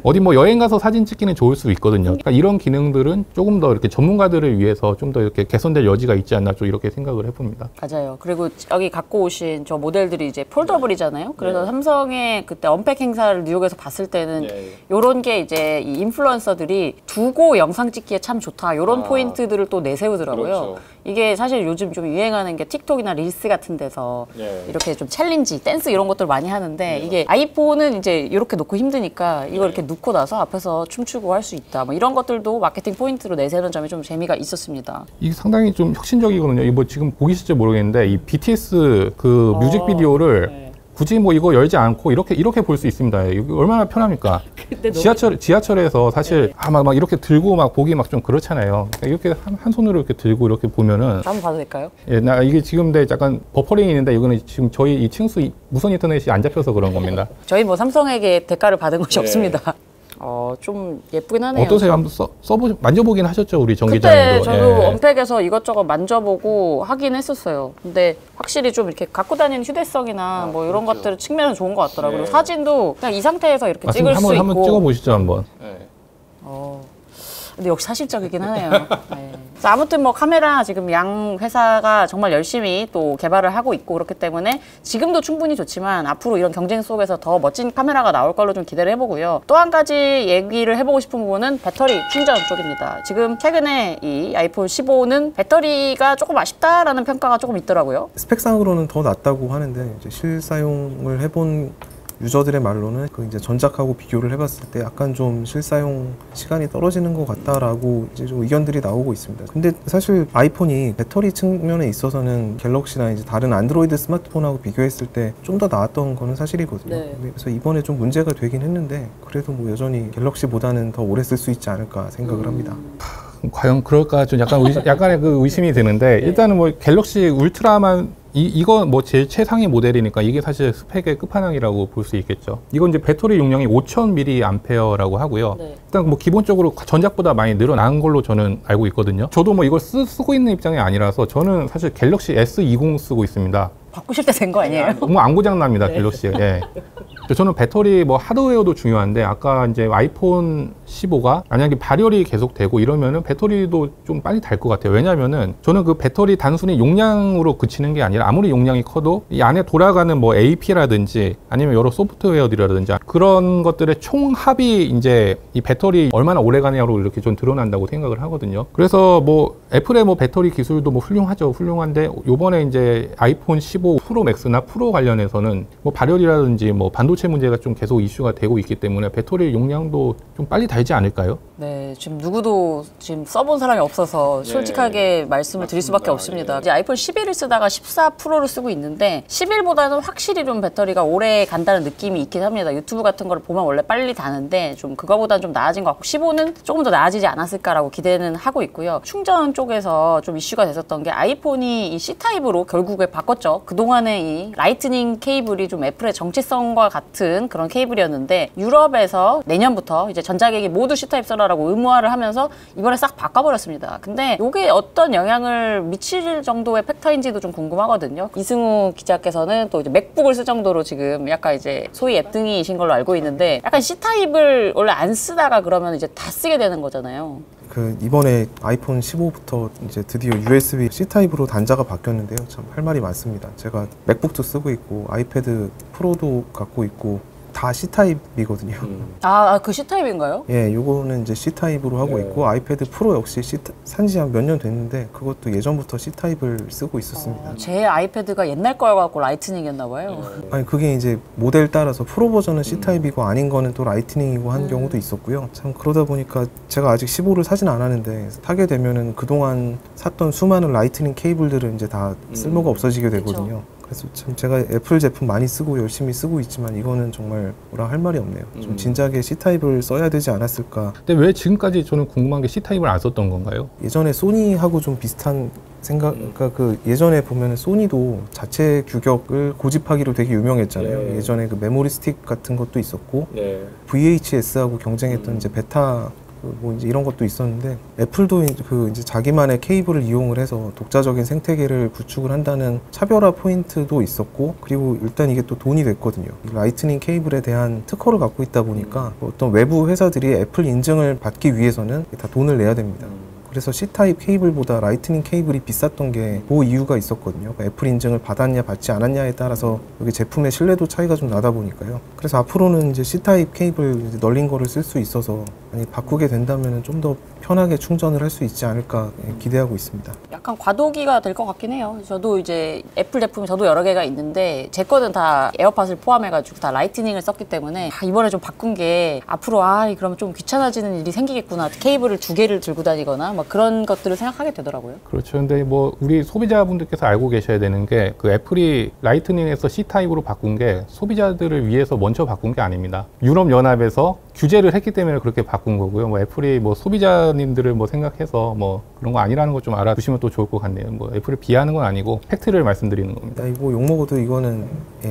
어디 뭐 여행 가서 사진 찍기는 좋을 수 있거든요. 그러니까 이런 기능들은 조금 더 이렇게 전문가들을 위해서 좀 더 이렇게 개선될 여지가 있지 않나, 좀 이렇게 생각을 해봅니다. 맞아요. 그리고 여기 갖고 오신 저 모델들이 이제 폴더블이잖아요. 그래서 삼성의 그때 언팩 행사를 뉴욕에서 봤을 때는 요런 게 이제 이 인플루언서들이 두고 영상 찍기에 참 좋다, 요런 포인트들을 또 내세우더라고요. 그렇죠. 이게 사실 요즘 좀 유행하는 게 틱톡이나 릴스 같은 데서 이렇게 좀 챌린지, 댄스 이런 것들 많이 하는데, 이게 아이폰은 이제 이렇게 놓고 힘드니까 이걸 이렇게 놓고 나서 앞에서 춤추고 할 수 있다, 뭐 이런 것들도 마케팅 포인트로 내세우는 점이 좀 재미가 있었습니다. 이게 상당히 좀 혁신적이거든요. 이거 뭐 지금 보이실지 모르겠는데 이 BTS 그 뮤직비디오를 굳이 뭐 이거 열지 않고 이렇게 볼 수 있습니다. 이거 얼마나 편합니까? 지하철에서 사실 막 이렇게 들고 막 보기 막 좀 그렇잖아요. 이렇게 한 손으로 이렇게 들고 이렇게 보면은, 한번 봐도 될까요? 예, 나 이게 지금 약간 버퍼링이 있는데, 이거는 지금 저희 이 층수 무선 인터넷이 안 잡혀서 그런 겁니다. 저희 뭐 삼성에게 대가를 받은 것이 없습니다. 좀 예쁘긴 하네요. 어떠세요? 한번 만져보긴 하셨죠, 우리 정 그때 기자님도. 저도 언팩에서 이것저것 만져보고 하긴 했었어요. 근데 확실히 좀 이렇게 갖고 다니는 휴대성이나 뭐 이런 것들 측면은 좋은 것 같더라고요. 그리고 사진도 그냥 이 상태에서 이렇게 찍을 수 있고. 한번 찍어보시죠, 한번. 근데 역시 사실적이긴 하네요. 네. 자, 아무튼 뭐 카메라 지금 양 회사가 정말 열심히 또 개발을 하고 있고, 그렇기 때문에 지금도 충분히 좋지만 앞으로 이런 경쟁 속에서 더 멋진 카메라가 나올 걸로 좀 기대를 해보고요. 또 한 가지 얘기를 해보고 싶은 부분은 배터리 충전 쪽입니다. 지금 최근에 이 아이폰 15는 배터리가 조금 아쉽다라는 평가가 조금 있더라고요. 스펙상으로는 더 낫다고 하는데, 이제 실사용을 해본 유저들의 말로는 그 이제 전작하고 비교를 해봤을 때 약간 좀 실사용 시간이 떨어지는 것 같다라고 이제 좀 의견들이 나오고 있습니다. 근데 사실 아이폰이 배터리 측면에 있어서는 갤럭시나 이제 다른 안드로이드 스마트폰하고 비교했을 때 좀 더 나았던 거는 사실이거든요. 네. 그래서 이번에 좀 문제가 되긴 했는데, 그래도 뭐 여전히 갤럭시보다는 더 오래 쓸 수 있지 않을까 생각을 합니다. 과연 그럴까 좀 약간의 그 의심이 드는데, 일단은 뭐 갤럭시 울트라만 이거 뭐 제일 최상위 모델이니까 이게 사실 스펙의 끝판왕이라고 볼 수 있겠죠. 이건 이제 배터리 용량이 5000mAh라고 하고요. 일단 뭐 기본적으로 전작보다 많이 늘어난 걸로 저는 알고 있거든요. 저도 뭐 이걸 쓰고 있는 입장이 아니라서 저는 사실 갤럭시 S20 쓰고 있습니다. 바꾸실 때 된 거 아니에요? 너무 안 고장납니다, 갤럭시에. 예. 저는 배터리 뭐 하드웨어도 중요한데, 아까 이제 아이폰 15가 만약에 발열이 계속 되고 이러면은 배터리도 좀 빨리 달 것 같아요. 왜냐면은 저는 그 배터리 단순히 용량으로 그치는 게 아니라, 아무리 용량이 커도 이 안에 돌아가는 뭐 AP라든지 아니면 여러 소프트웨어들이라든지 그런 것들의 총합이 이제 이 배터리 얼마나 오래 가냐로 이렇게 좀 드러난다고 생각을 하거든요. 그래서 뭐 애플의 뭐 배터리 기술도 뭐 훌륭한데, 요번에 이제 아이폰 15 프로 맥스나 프로 관련해서는 뭐 발열이라든지 뭐 반도체 문제가 좀 계속 이슈가 되고 있기 때문에 배터리 용량도 좀 빨리 달지 않을까요? 네, 지금 누구도 지금 써본 사람이 없어서 솔직하게 말씀을 드릴 수밖에 없습니다. 이제 아이폰 11을 쓰다가 14 프로를 쓰고 있는데 11보다는 확실히 좀 배터리가 오래 간다는 느낌이 있긴 합니다. 유튜브 같은 거를 보면 원래 빨리 다는데 좀 그거보다는 좀 나아진 것 같고, 15는 조금 더 나아지지 않았을까라고 기대는 하고 있고요. 충전 쪽에서 좀 이슈가 됐었던 게, 아이폰이 이 C타입으로 결국에 바꿨죠. 그동안에 이 라이트닝 케이블이 좀 애플의 정체성과 같은 그런 케이블이었는데, 유럽에서 내년부터 이제 전자기기 모두 C타입 써라라고 의무화를 하면서 이번에 싹 바꿔버렸습니다. 근데 이게 어떤 영향을 미칠 정도의 팩터인지도 좀 궁금하거든요. 이승우 기자께서는 또 이제 맥북을 쓸 정도로 지금 약간 이제 소위 앱등이이신 걸로 알고 있는데, 약간 C타입을 원래 안 쓰다가 그러면 이제 다 쓰게 되는 거잖아요. 그 이번에 아이폰 15부터 이제 드디어 USB C 타입으로 단자가 바뀌었는데요. 참 할 말이 많습니다. 제가 맥북도 쓰고 있고 아이패드 프로도 갖고 있고 다 C타입이거든요. 그 C타입인가요? 예, 요거는 이제 C타입으로 하고 있고 아이패드 프로 역시 산지 한 몇 년 됐는데 그것도 예전부터 C타입을 쓰고 있었습니다. 제 아이패드가 옛날 거여갖고 라이트닝이었나 봐요. 아니 그게 이제 모델 따라서 프로 버전은 C타입이고 아닌 거는 또 라이트닝이고 한 경우도 있었고요. 참 그러다 보니까 제가 아직 15를 사진 않았는데 타게 되면은 그동안 샀던 수많은 라이트닝 케이블들은 이제 다 쓸모가 없어지게 되거든요. 그래서 참 제가 애플 제품 많이 쓰고 열심히 쓰고 있지만 이거는 정말 뭐라 할 말이 없네요. 좀 진작에 C타입을 써야 되지 않았을까. 근데 왜 지금까지 저는 궁금한 게 C타입을 안 썼던 건가요? 예전에 소니하고 좀 비슷한 생각, 그러니까 그 예전에 보면 소니도 자체 규격을 고집하기로 되게 유명했잖아요. 예전에 그 메모리 스틱 같은 것도 있었고 VHS하고 경쟁했던 이제 베타 뭐 이제 이런 것도 있었는데 애플도 이제 자기만의 케이블을 이용을 해서 독자적인 생태계를 구축을 한다는 차별화 포인트도 있었고 그리고 일단 이게 또 돈이 됐거든요. 라이트닝 케이블에 대한 특허를 갖고 있다 보니까 어떤 외부 회사들이 애플 인증을 받기 위해서는 다 돈을 내야 됩니다. 그래서 C타입 케이블보다 라이트닝 케이블이 비쌌던 게 그 이유가 있었거든요. 그러니까 애플 인증을 받았냐 받지 않았냐에 따라서 여기 제품의 신뢰도 차이가 좀 나다 보니까요. 그래서 앞으로는 이제 C타입 케이블 이제 널린 거를 쓸 수 있어서 바꾸게 된다면 좀 더 편하게 충전을 할 수 있지 않을까 기대하고 있습니다. 약간 과도기가 될 것 같긴 해요. 저도 이제 애플 제품이 저도 여러 개가 있는데 제 거는 다 에어팟을 포함해가지고 다 라이트닝을 썼기 때문에 이번에 좀 바꾼 게 앞으로 그러면 좀 귀찮아지는 일이 생기겠구나. 케이블을 2개를 들고 다니거나 막 그런 것들을 생각하게 되더라고요. 그렇죠. 근데 뭐 우리 소비자분들께서 알고 계셔야 되는 게 그 애플이 라이트닝에서 C타입으로 바꾼 게 소비자들을 위해서 먼저 바꾼 게 아닙니다. 유럽연합에서 규제를 했기 때문에 그렇게 바꾼 거고요. 뭐 애플이 뭐 소비자님들을 뭐 생각해서 뭐 그런 거 아니라는 것 좀 알아두시면 또 좋을 것 같네요. 뭐 애플을 비하하는 건 아니고 팩트를 말씀드리는 겁니다. 뭐 욕먹어도 이거는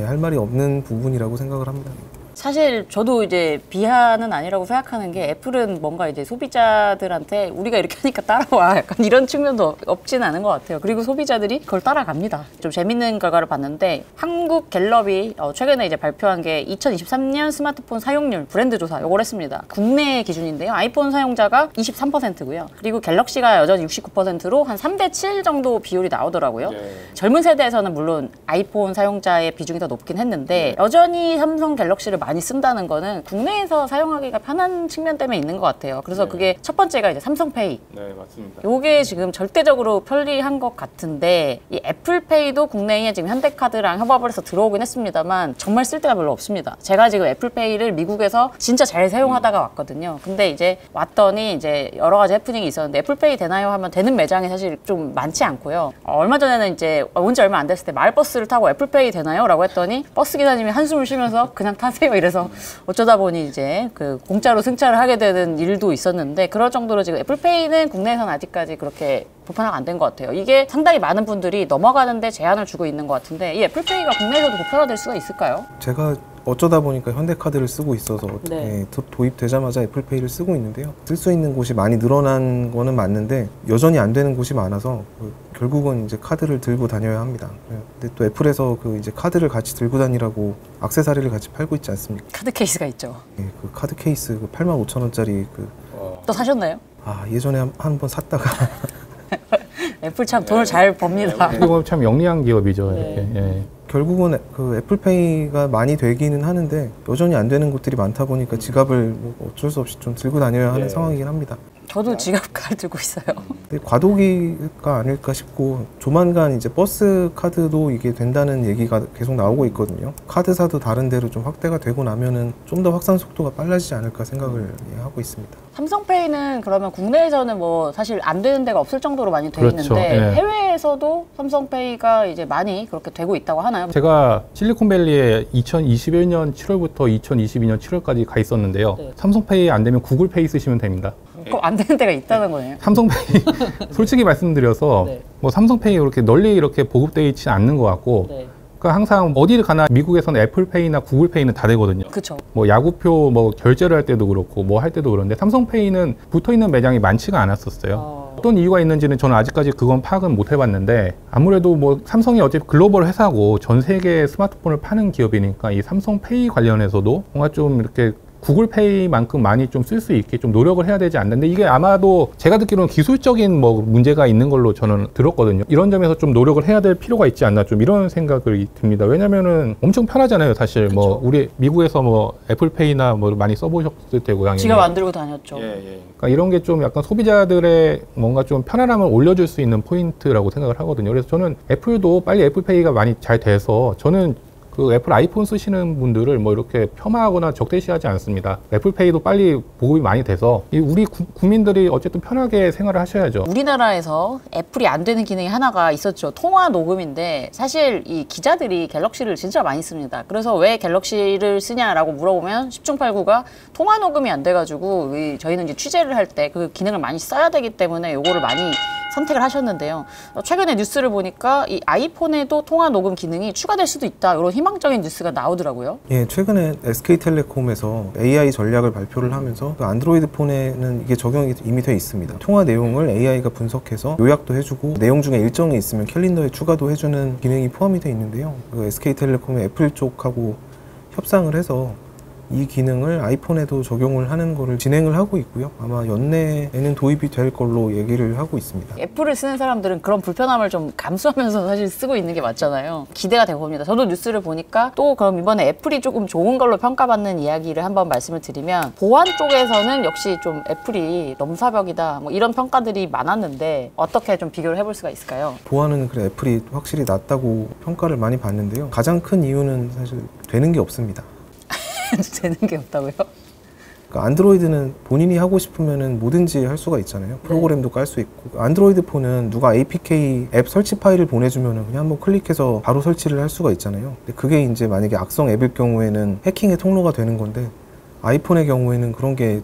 할 말이 없는 부분이라고 생각을 합니다. 사실 저도 이제 비하는 아니라고 생각하는 게 애플은 뭔가 이제 소비자들한테 우리가 이렇게 하니까 따라와 약간 이런 측면도 없지는 않은 것 같아요. 그리고 소비자들이 그걸 따라갑니다. 좀 재밌는 결과를 봤는데 한국 갤럽이 최근에 이제 발표한 게 2023년 스마트폰 사용률 브랜드 조사 요걸 했습니다. 국내 기준인데요. 아이폰 사용자가 23%고요. 그리고 갤럭시가 여전히 69%로 한 3대7 정도 비율이 나오더라고요. 젊은 세대에서는 물론 아이폰 사용자의 비중이 더 높긴 했는데 여전히 삼성 갤럭시를 많이 쓴다는 거는 국내에서 사용하기가 편한 측면 때문에 있는 것 같아요. 그래서 그게 첫 번째가 이제 삼성페이. 네, 맞습니다. 요게 지금 절대적으로 편리한 것 같은데 이 애플페이도 국내에 지금 현대카드랑 협업을 해서 들어오긴 했습니다만 정말 쓸 데가 별로 없습니다. 제가 지금 애플페이를 미국에서 진짜 잘 사용하다가 왔거든요. 근데 이제 왔더니 이제 여러 가지 해프닝이 있었는데 애플페이 되나요? 하면 되는 매장이 사실 좀 많지 않고요. 얼마 전에는 이제 온 지 얼마 안 됐을 때 마을버스를 타고 애플페이 되나요? 라고 했더니 버스 기사님이 한숨을 쉬면서 그냥 타세요. 이래서 어쩌다 보니 이제 그 공짜로 승차를 하게 되는 일도 있었는데 그럴 정도로 지금 애플페이는 국내에서는 아직까지 그렇게 보편화가 안 된 것 같아요. 이게 상당히 많은 분들이 넘어가는데 제한을 주고 있는 것 같은데 이 애플페이가 국내에서도 보편화될 수가 있을까요? 제가 어쩌다 보니까 현대카드를 쓰고 있어서 도입되자마자 애플페이를 쓰고 있는데요. 쓸 수 있는 곳이 많이 늘어난 거는 맞는데 여전히 안 되는 곳이 많아서 결국은 이제 카드를 들고 다녀야 합니다. 근데 또 애플에서 그 이제 카드를 같이 들고 다니라고 액세서리를 같이 팔고 있지 않습니까? 카드 케이스가 있죠. 그 카드 케이스 85,000원짜리 또 사셨나요? 예전에 한 번 샀다가 애플 참 돈을 잘 법니다. 이거 참 영리한 기업이죠. 이렇게. 예. 결국은 그 애플페이가 많이 되기는 하는데 여전히 안 되는 곳들이 많다 보니까 지갑을 뭐 어쩔 수 없이 좀 들고 다녀야 하는 상황이긴 합니다. 저도 지갑 카드 들고 있어요. 근데 과도기가 아닐까 싶고 조만간 이제 버스 카드도 이게 된다는 얘기가 계속 나오고 있거든요. 카드사도 다른 데로 좀 확대가 되고 나면은 좀 더 확산 속도가 빨라지지 않을까 생각을 하고 있습니다. 삼성페이는 그러면 국내에서는 뭐 사실 안 되는 데가 없을 정도로 많이 돼 그렇죠. 있는데 예. 해외에서도 삼성페이가 이제 많이 그렇게 되고 있다고 하나요? 제가 실리콘밸리에 2021년 7월부터 2022년 7월까지 가 있었는데요. 네. 삼성페이 안 되면 구글페이 쓰시면 됩니다. 그럼 안 되는 데가 있다는 거네요. 삼성페이 솔직히 말씀드려서 네. 뭐 삼성페이 이렇게 널리 이렇게 보급되어 있지 않는 것 같고 네. 그러니까 항상 어디를 가나 미국에서는 애플페이나 구글페이는 다 되거든요. 그렇죠. 뭐 야구표 뭐 결제를 할 때도 그렇고 뭐 할 때도 그런데 삼성페이는 붙어 있는 매장이 많지가 않았었어요. 어떤 이유가 있는지는 저는 아직까지 그건 파악은 못 해봤는데 아무래도 뭐 삼성이 어차피 글로벌 회사고 전 세계 스마트폰을 파는 기업이니까 이 삼성페이 관련해서도 뭔가 좀 이렇게 구글페이만큼 많이 좀 쓸 수 있게 좀 노력을 해야 되지 않는데 이게 아마도 제가 듣기로는 기술적인 뭐 문제가 있는 걸로 저는 들었거든요. 이런 점에서 좀 노력을 해야 될 필요가 있지 않나 좀 이런 생각이 듭니다. 왜냐면은 엄청 편하잖아요, 사실. 그쵸. 뭐 우리 미국에서 뭐 애플페이나 뭐 많이 써보셨을 테고 당연히. 지갑 안 들고 다녔죠. 그러니까 이런 게 좀 약간 소비자들의 뭔가 좀 편안함을 올려줄 수 있는 포인트라고 생각을 하거든요. 그래서 저는 애플도 빨리 애플페이가 많이 잘 돼서 저는 그 애플 아이폰 쓰시는 분들을 뭐 이렇게 폄하하거나 적대시하지 않습니다. 애플페이도 빨리 보급이 많이 돼서 우리 국민들이 어쨌든 편하게 생활을 하셔야죠. 우리나라에서 애플이 안 되는 기능이 하나가 있었죠. 통화 녹음인데 사실 이 기자들이 갤럭시를 진짜 많이 씁니다. 그래서 왜 갤럭시를 쓰냐라고 물어보면 10중 8구가 통화 녹음이 안 돼가지고 저희는 이제 취재를 할 때 그 기능을 많이 써야 되기 때문에 요거를 많이 선택을 하셨는데요. 최근에 뉴스를 보니까 이 아이폰에도 통화 녹음 기능이 추가될 수도 있다. 이런 희망적인 뉴스가 나오더라고요. 예, 최근에 SK텔레콤에서 AI 전략을 발표를 하면서 그 안드로이드 폰에는 이게 적용이 이미 돼 있습니다. 통화 내용을 AI가 분석해서 요약도 해주고 내용 중에 일정이 있으면 캘린더에 추가도 해주는 기능이 포함이 돼 있는데요. 그 SK텔레콤의 애플 쪽하고 협상을 해서 이 기능을 아이폰에도 적용을 하는 거를 진행을 하고 있고요. 아마 연내에는 도입이 될 걸로 얘기를 하고 있습니다. 애플을 쓰는 사람들은 그런 불편함을 좀 감수하면서 사실 쓰고 있는 게 맞잖아요. 기대가 되고 봅니다. 저도 뉴스를 보니까 또 그럼 이번에 애플이 조금 좋은 걸로 평가받는 이야기를 한번 말씀을 드리면 보안 쪽에서는 역시 좀 애플이 넘사벽이다 뭐 이런 평가들이 많았는데 어떻게 좀 비교를 해볼 수가 있을까요? 보안은 그래 애플이 확실히 낫다고 평가를 많이 받는데요. 가장 큰 이유는 사실 되는 게 없습니다. 되는 게 없다고요? 그러니까 안드로이드는 본인이 하고 싶으면 뭐든지 할 수가 있잖아요. 프로그램도 깔 수 있고. 안드로이드 폰은 누가 APK 앱 설치 파일을 보내주면 그냥 한번 클릭해서 바로 설치를 할 수가 있잖아요. 근데 그게 이제 만약에 악성 앱일 경우에는 해킹의 통로가 되는 건데 아이폰의 경우에는 그런 게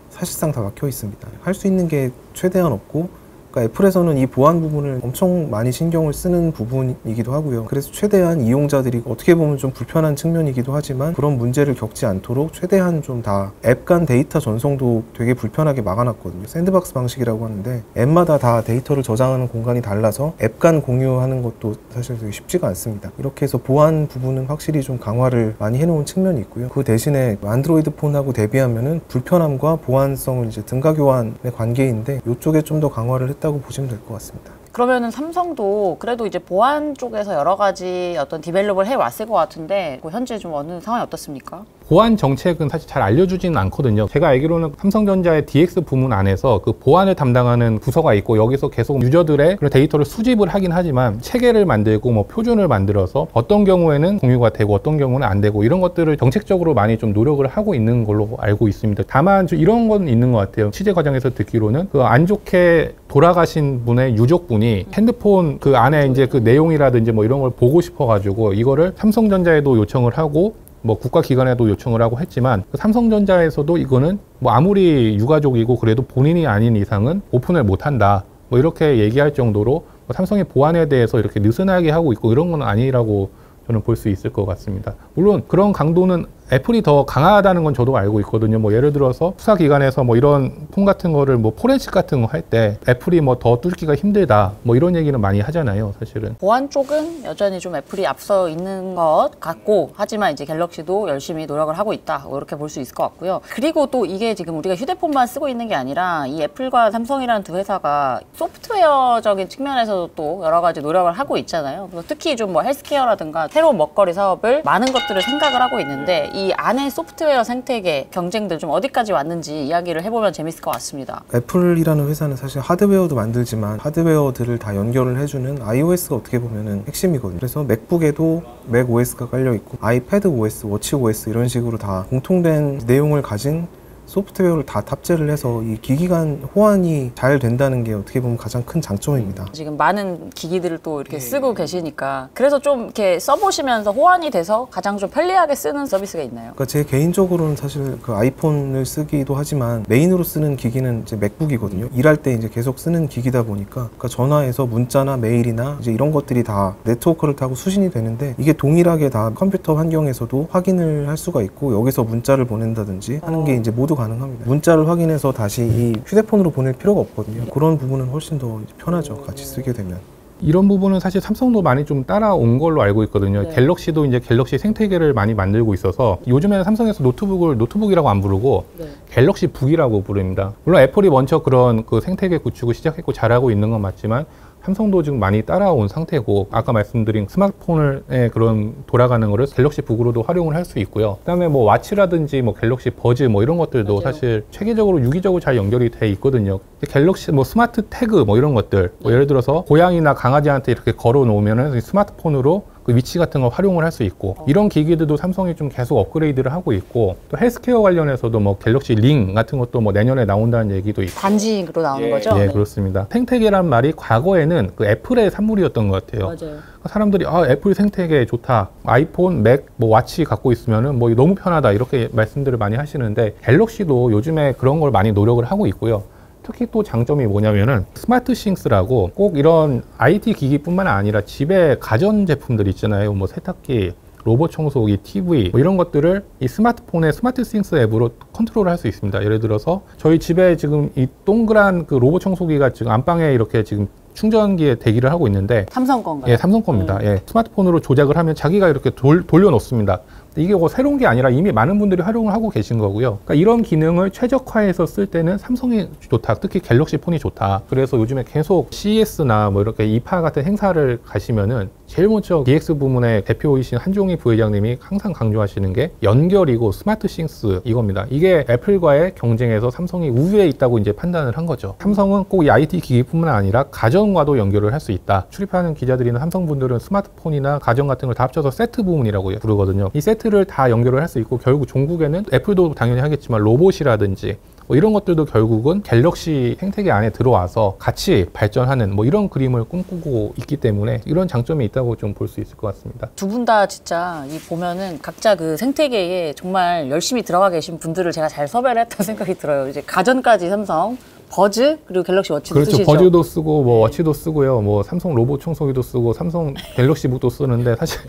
사실상 다 막혀 있습니다. 할 수 있는 게 최대한 없고 그러니까 애플에서는 이 보안 부분을 엄청 많이 신경을 쓰는 부분이기도 하고요. 그래서 최대한 이용자들이 어떻게 보면 좀 불편한 측면이기도 하지만 그런 문제를 겪지 않도록 최대한 좀 다 앱 간 데이터 전송도 되게 불편하게 막아놨거든요. 샌드박스 방식이라고 하는데 앱마다 다 데이터를 저장하는 공간이 달라서 앱 간 공유하는 것도 사실 되게 쉽지가 않습니다. 이렇게 해서 보안 부분은 확실히 좀 강화를 많이 해놓은 측면이 있고요. 그 대신에 안드로이드 폰하고 대비하면은 불편함과 보안성을 이제 등가 교환의 관계인데 이쪽에 좀 더 강화를 했다고 보시면 될 것 같습니다. 그러면은 삼성도 그래도 이제 보안 쪽에서 여러 가지 어떤 디벨롭을 해왔을 것 같은데 현재 좀 어느 상황이 어떻습니까? 보안 정책은 사실 잘 알려주지는 않거든요. 제가 알기로는 삼성전자의 DX 부문 안에서 그 보안을 담당하는 부서가 있고 여기서 계속 유저들의 그런 데이터를 수집을 하긴 하지만 체계를 만들고 뭐 표준을 만들어서 어떤 경우에는 공유가 되고 어떤 경우는 안 되고 이런 것들을 정책적으로 많이 좀 노력을 하고 있는 걸로 알고 있습니다. 다만 좀 이런 건 있는 것 같아요. 취재 과정에서 듣기로는 그 안 좋게 돌아가신 분의 유족분이 핸드폰 그 안에 이제 그 내용이라든지 뭐 이런 걸 보고 싶어가지고 이거를 삼성전자에도 요청을 하고 뭐 국가기관에도 요청을 하고 했지만 삼성전자에서도 이거는 뭐 아무리 유가족이고 그래도 본인이 아닌 이상은 오픈을 못한다 뭐 이렇게 얘기할 정도로 삼성의 보안에 대해서 이렇게 느슨하게 하고 있고 이런 건 아니라고 저는 볼 수 있을 것 같습니다. 물론 그런 강도는 애플이 더 강하다는 건 저도 알고 있거든요. 뭐 예를 들어서 수사기관에서 뭐 이런 폰 같은 거를 뭐 포렌식 같은 거 할 때 애플이 뭐 더 뚫기가 힘들다 뭐 이런 얘기는 많이 하잖아요, 사실은. 보안 쪽은 여전히 좀 애플이 앞서 있는 것 같고 하지만 이제 갤럭시도 열심히 노력을 하고 있다 이렇게 볼 수 있을 것 같고요. 그리고 또 이게 지금 우리가 휴대폰만 쓰고 있는 게 아니라 이 애플과 삼성이라는 두 회사가 소프트웨어적인 측면에서도 또 여러 가지 노력을 하고 있잖아요. 그래서 특히 좀 뭐 헬스케어라든가 새로운 먹거리 사업을 많은 것들을 생각을 하고 있는데 이 안에 소프트웨어 생태계 경쟁들 좀 어디까지 왔는지 이야기를 해보면 재밌을 것 같습니다. 애플이라는 회사는 사실 하드웨어도 만들지만 하드웨어들을 다 연결을 해주는 iOS가 어떻게 보면은 핵심이거든요. 그래서 맥북에도 맥OS가 깔려있고 아이패드 OS, 워치 OS 이런 식으로 다 공통된 내용을 가진 소프트웨어를 다 탑재를 해서 이 기기 간 호환이 잘 된다는 게 어떻게 보면 가장 큰 장점입니다. 지금 많은 기기들을 또 이렇게 쓰고 계시니까 그래서 좀 이렇게 써보시면서 호환이 돼서 가장 좀 편리하게 쓰는 서비스가 있나요? 그러니까 제 개인적으로는 사실 그 아이폰을 쓰기도 하지만 메인으로 쓰는 기기는 이제 맥북이거든요. 일할 때 이제 계속 쓰는 기기다 보니까 그러니까 전화해서 문자나 메일이나 이제 이런 것들이 다 네트워크를 타고 수신이 되는데 이게 동일하게 다 컴퓨터 환경에서도 확인을 할 수가 있고 여기서 문자를 보낸다든지 하는 게 이제 모두 가능합니다. 문자를 확인해서 다시 이 휴대폰으로 보낼 필요가 없거든요. 그런 부분은 훨씬 더 편하죠. 같이 쓰게 되면. 이런 부분은 사실 삼성도 많이 좀 따라온 걸로 알고 있거든요. 네. 갤럭시도 이제 갤럭시 생태계를 많이 만들고 있어서 요즘에는 삼성에서 노트북을 노트북이라고 안 부르고 네. 갤럭시 북이라고 부릅니다. 물론 애플이 먼저 그런 그 생태계 구축을 시작했고 잘하고 있는 건 맞지만 삼성도 지금 많이 따라온 상태고 아까 말씀드린 스마트폰의 그런 돌아가는 거를 갤럭시 북으로도 활용을 할 수 있고요. 그다음에 뭐 와치라든지 뭐 갤럭시 버즈 뭐 이런 것들도 맞아요. 사실 체계적으로 유기적으로 잘 연결이 돼 있거든요. 갤럭시 뭐 스마트 태그 뭐 이런 것들 뭐 예를 들어서 고양이나 강아지한테 이렇게 걸어 놓으면은 스마트폰으로 그 위치 같은 걸 활용을 할 수 있고 이런 기기들도 삼성이 좀 계속 업그레이드를 하고 있고 또 헬스케어 관련해서도 뭐 갤럭시 링 같은 것도 뭐 내년에 나온다는 얘기도 있고 반지로 나오는 거죠? 예, 네. 그렇습니다. 생태계란 말이 과거에는 그 애플의 산물이었던 것 같아요. 맞아요. 사람들이 애플 생태계 좋다. 아이폰, 맥, 뭐 와치 갖고 있으면은 뭐 너무 편하다 이렇게 말씀들을 많이 하시는데 갤럭시도 요즘에 그런 걸 많이 노력을 하고 있고요. 특히 또 장점이 뭐냐면은 스마트 싱스라고 꼭 이런 IT 기기뿐만 아니라 집에 가전 제품들 있잖아요. 뭐 세탁기, 로봇 청소기, TV 뭐 이런 것들을 이 스마트폰의 스마트 싱스 앱으로 컨트롤할 수 있습니다. 예를 들어서 저희 집에 지금 이 동그란 그 로봇 청소기가 지금 안방에 이렇게 지금 충전기에 대기를 하고 있는데 삼성 건가요? 예, 삼성 겁니다. 예, 스마트폰으로 조작을 하면 자기가 이렇게 돌려놓습니다. 이게 뭐 새로운 게 아니라 이미 많은 분들이 활용을 하고 계신 거고요. 그러니까 이런 기능을 최적화해서 쓸 때는 삼성이 좋다. 특히 갤럭시 폰이 좋다. 그래서 요즘에 계속 CES나 뭐 이렇게 이파 같은 행사를 가시면은 제일 먼저 DX 부문의 대표이신 한종희 부회장님이 항상 강조하시는 게 연결이고 스마트 싱스 이겁니다. 이게 애플과의 경쟁에서 삼성이 우위에 있다고 이제 판단을 한 거죠. 삼성은 꼭 이 IT 기기뿐만 아니라 가전과도 연결을 할 수 있다. 출입하는 기자들이나 삼성분들은 스마트폰이나 가전 같은 걸 다 합쳐서 세트 부문이라고 부르거든요. 이 세트를 다 연결을 할 수 있고 결국 종국에는 애플도 당연히 하겠지만 로봇이라든지 뭐 이런 것들도 결국은 갤럭시 생태계 안에 들어와서 같이 발전하는 뭐 이런 그림을 꿈꾸고 있기 때문에 이런 장점이 있다고 좀 볼 수 있을 것 같습니다. 두 분 다 진짜 이 보면은 각자 그 생태계에 정말 열심히 들어가 계신 분들을 제가 잘 섭외를 했다는 생각이 들어요. 이제 가전까지 삼성, 버즈 그리고 갤럭시 워치도 그렇죠. 쓰시죠. 버즈도 쓰고 뭐 워치도 쓰고요. 뭐 삼성 로봇 청소기도 쓰고 삼성 갤럭시 북도 쓰는데 사실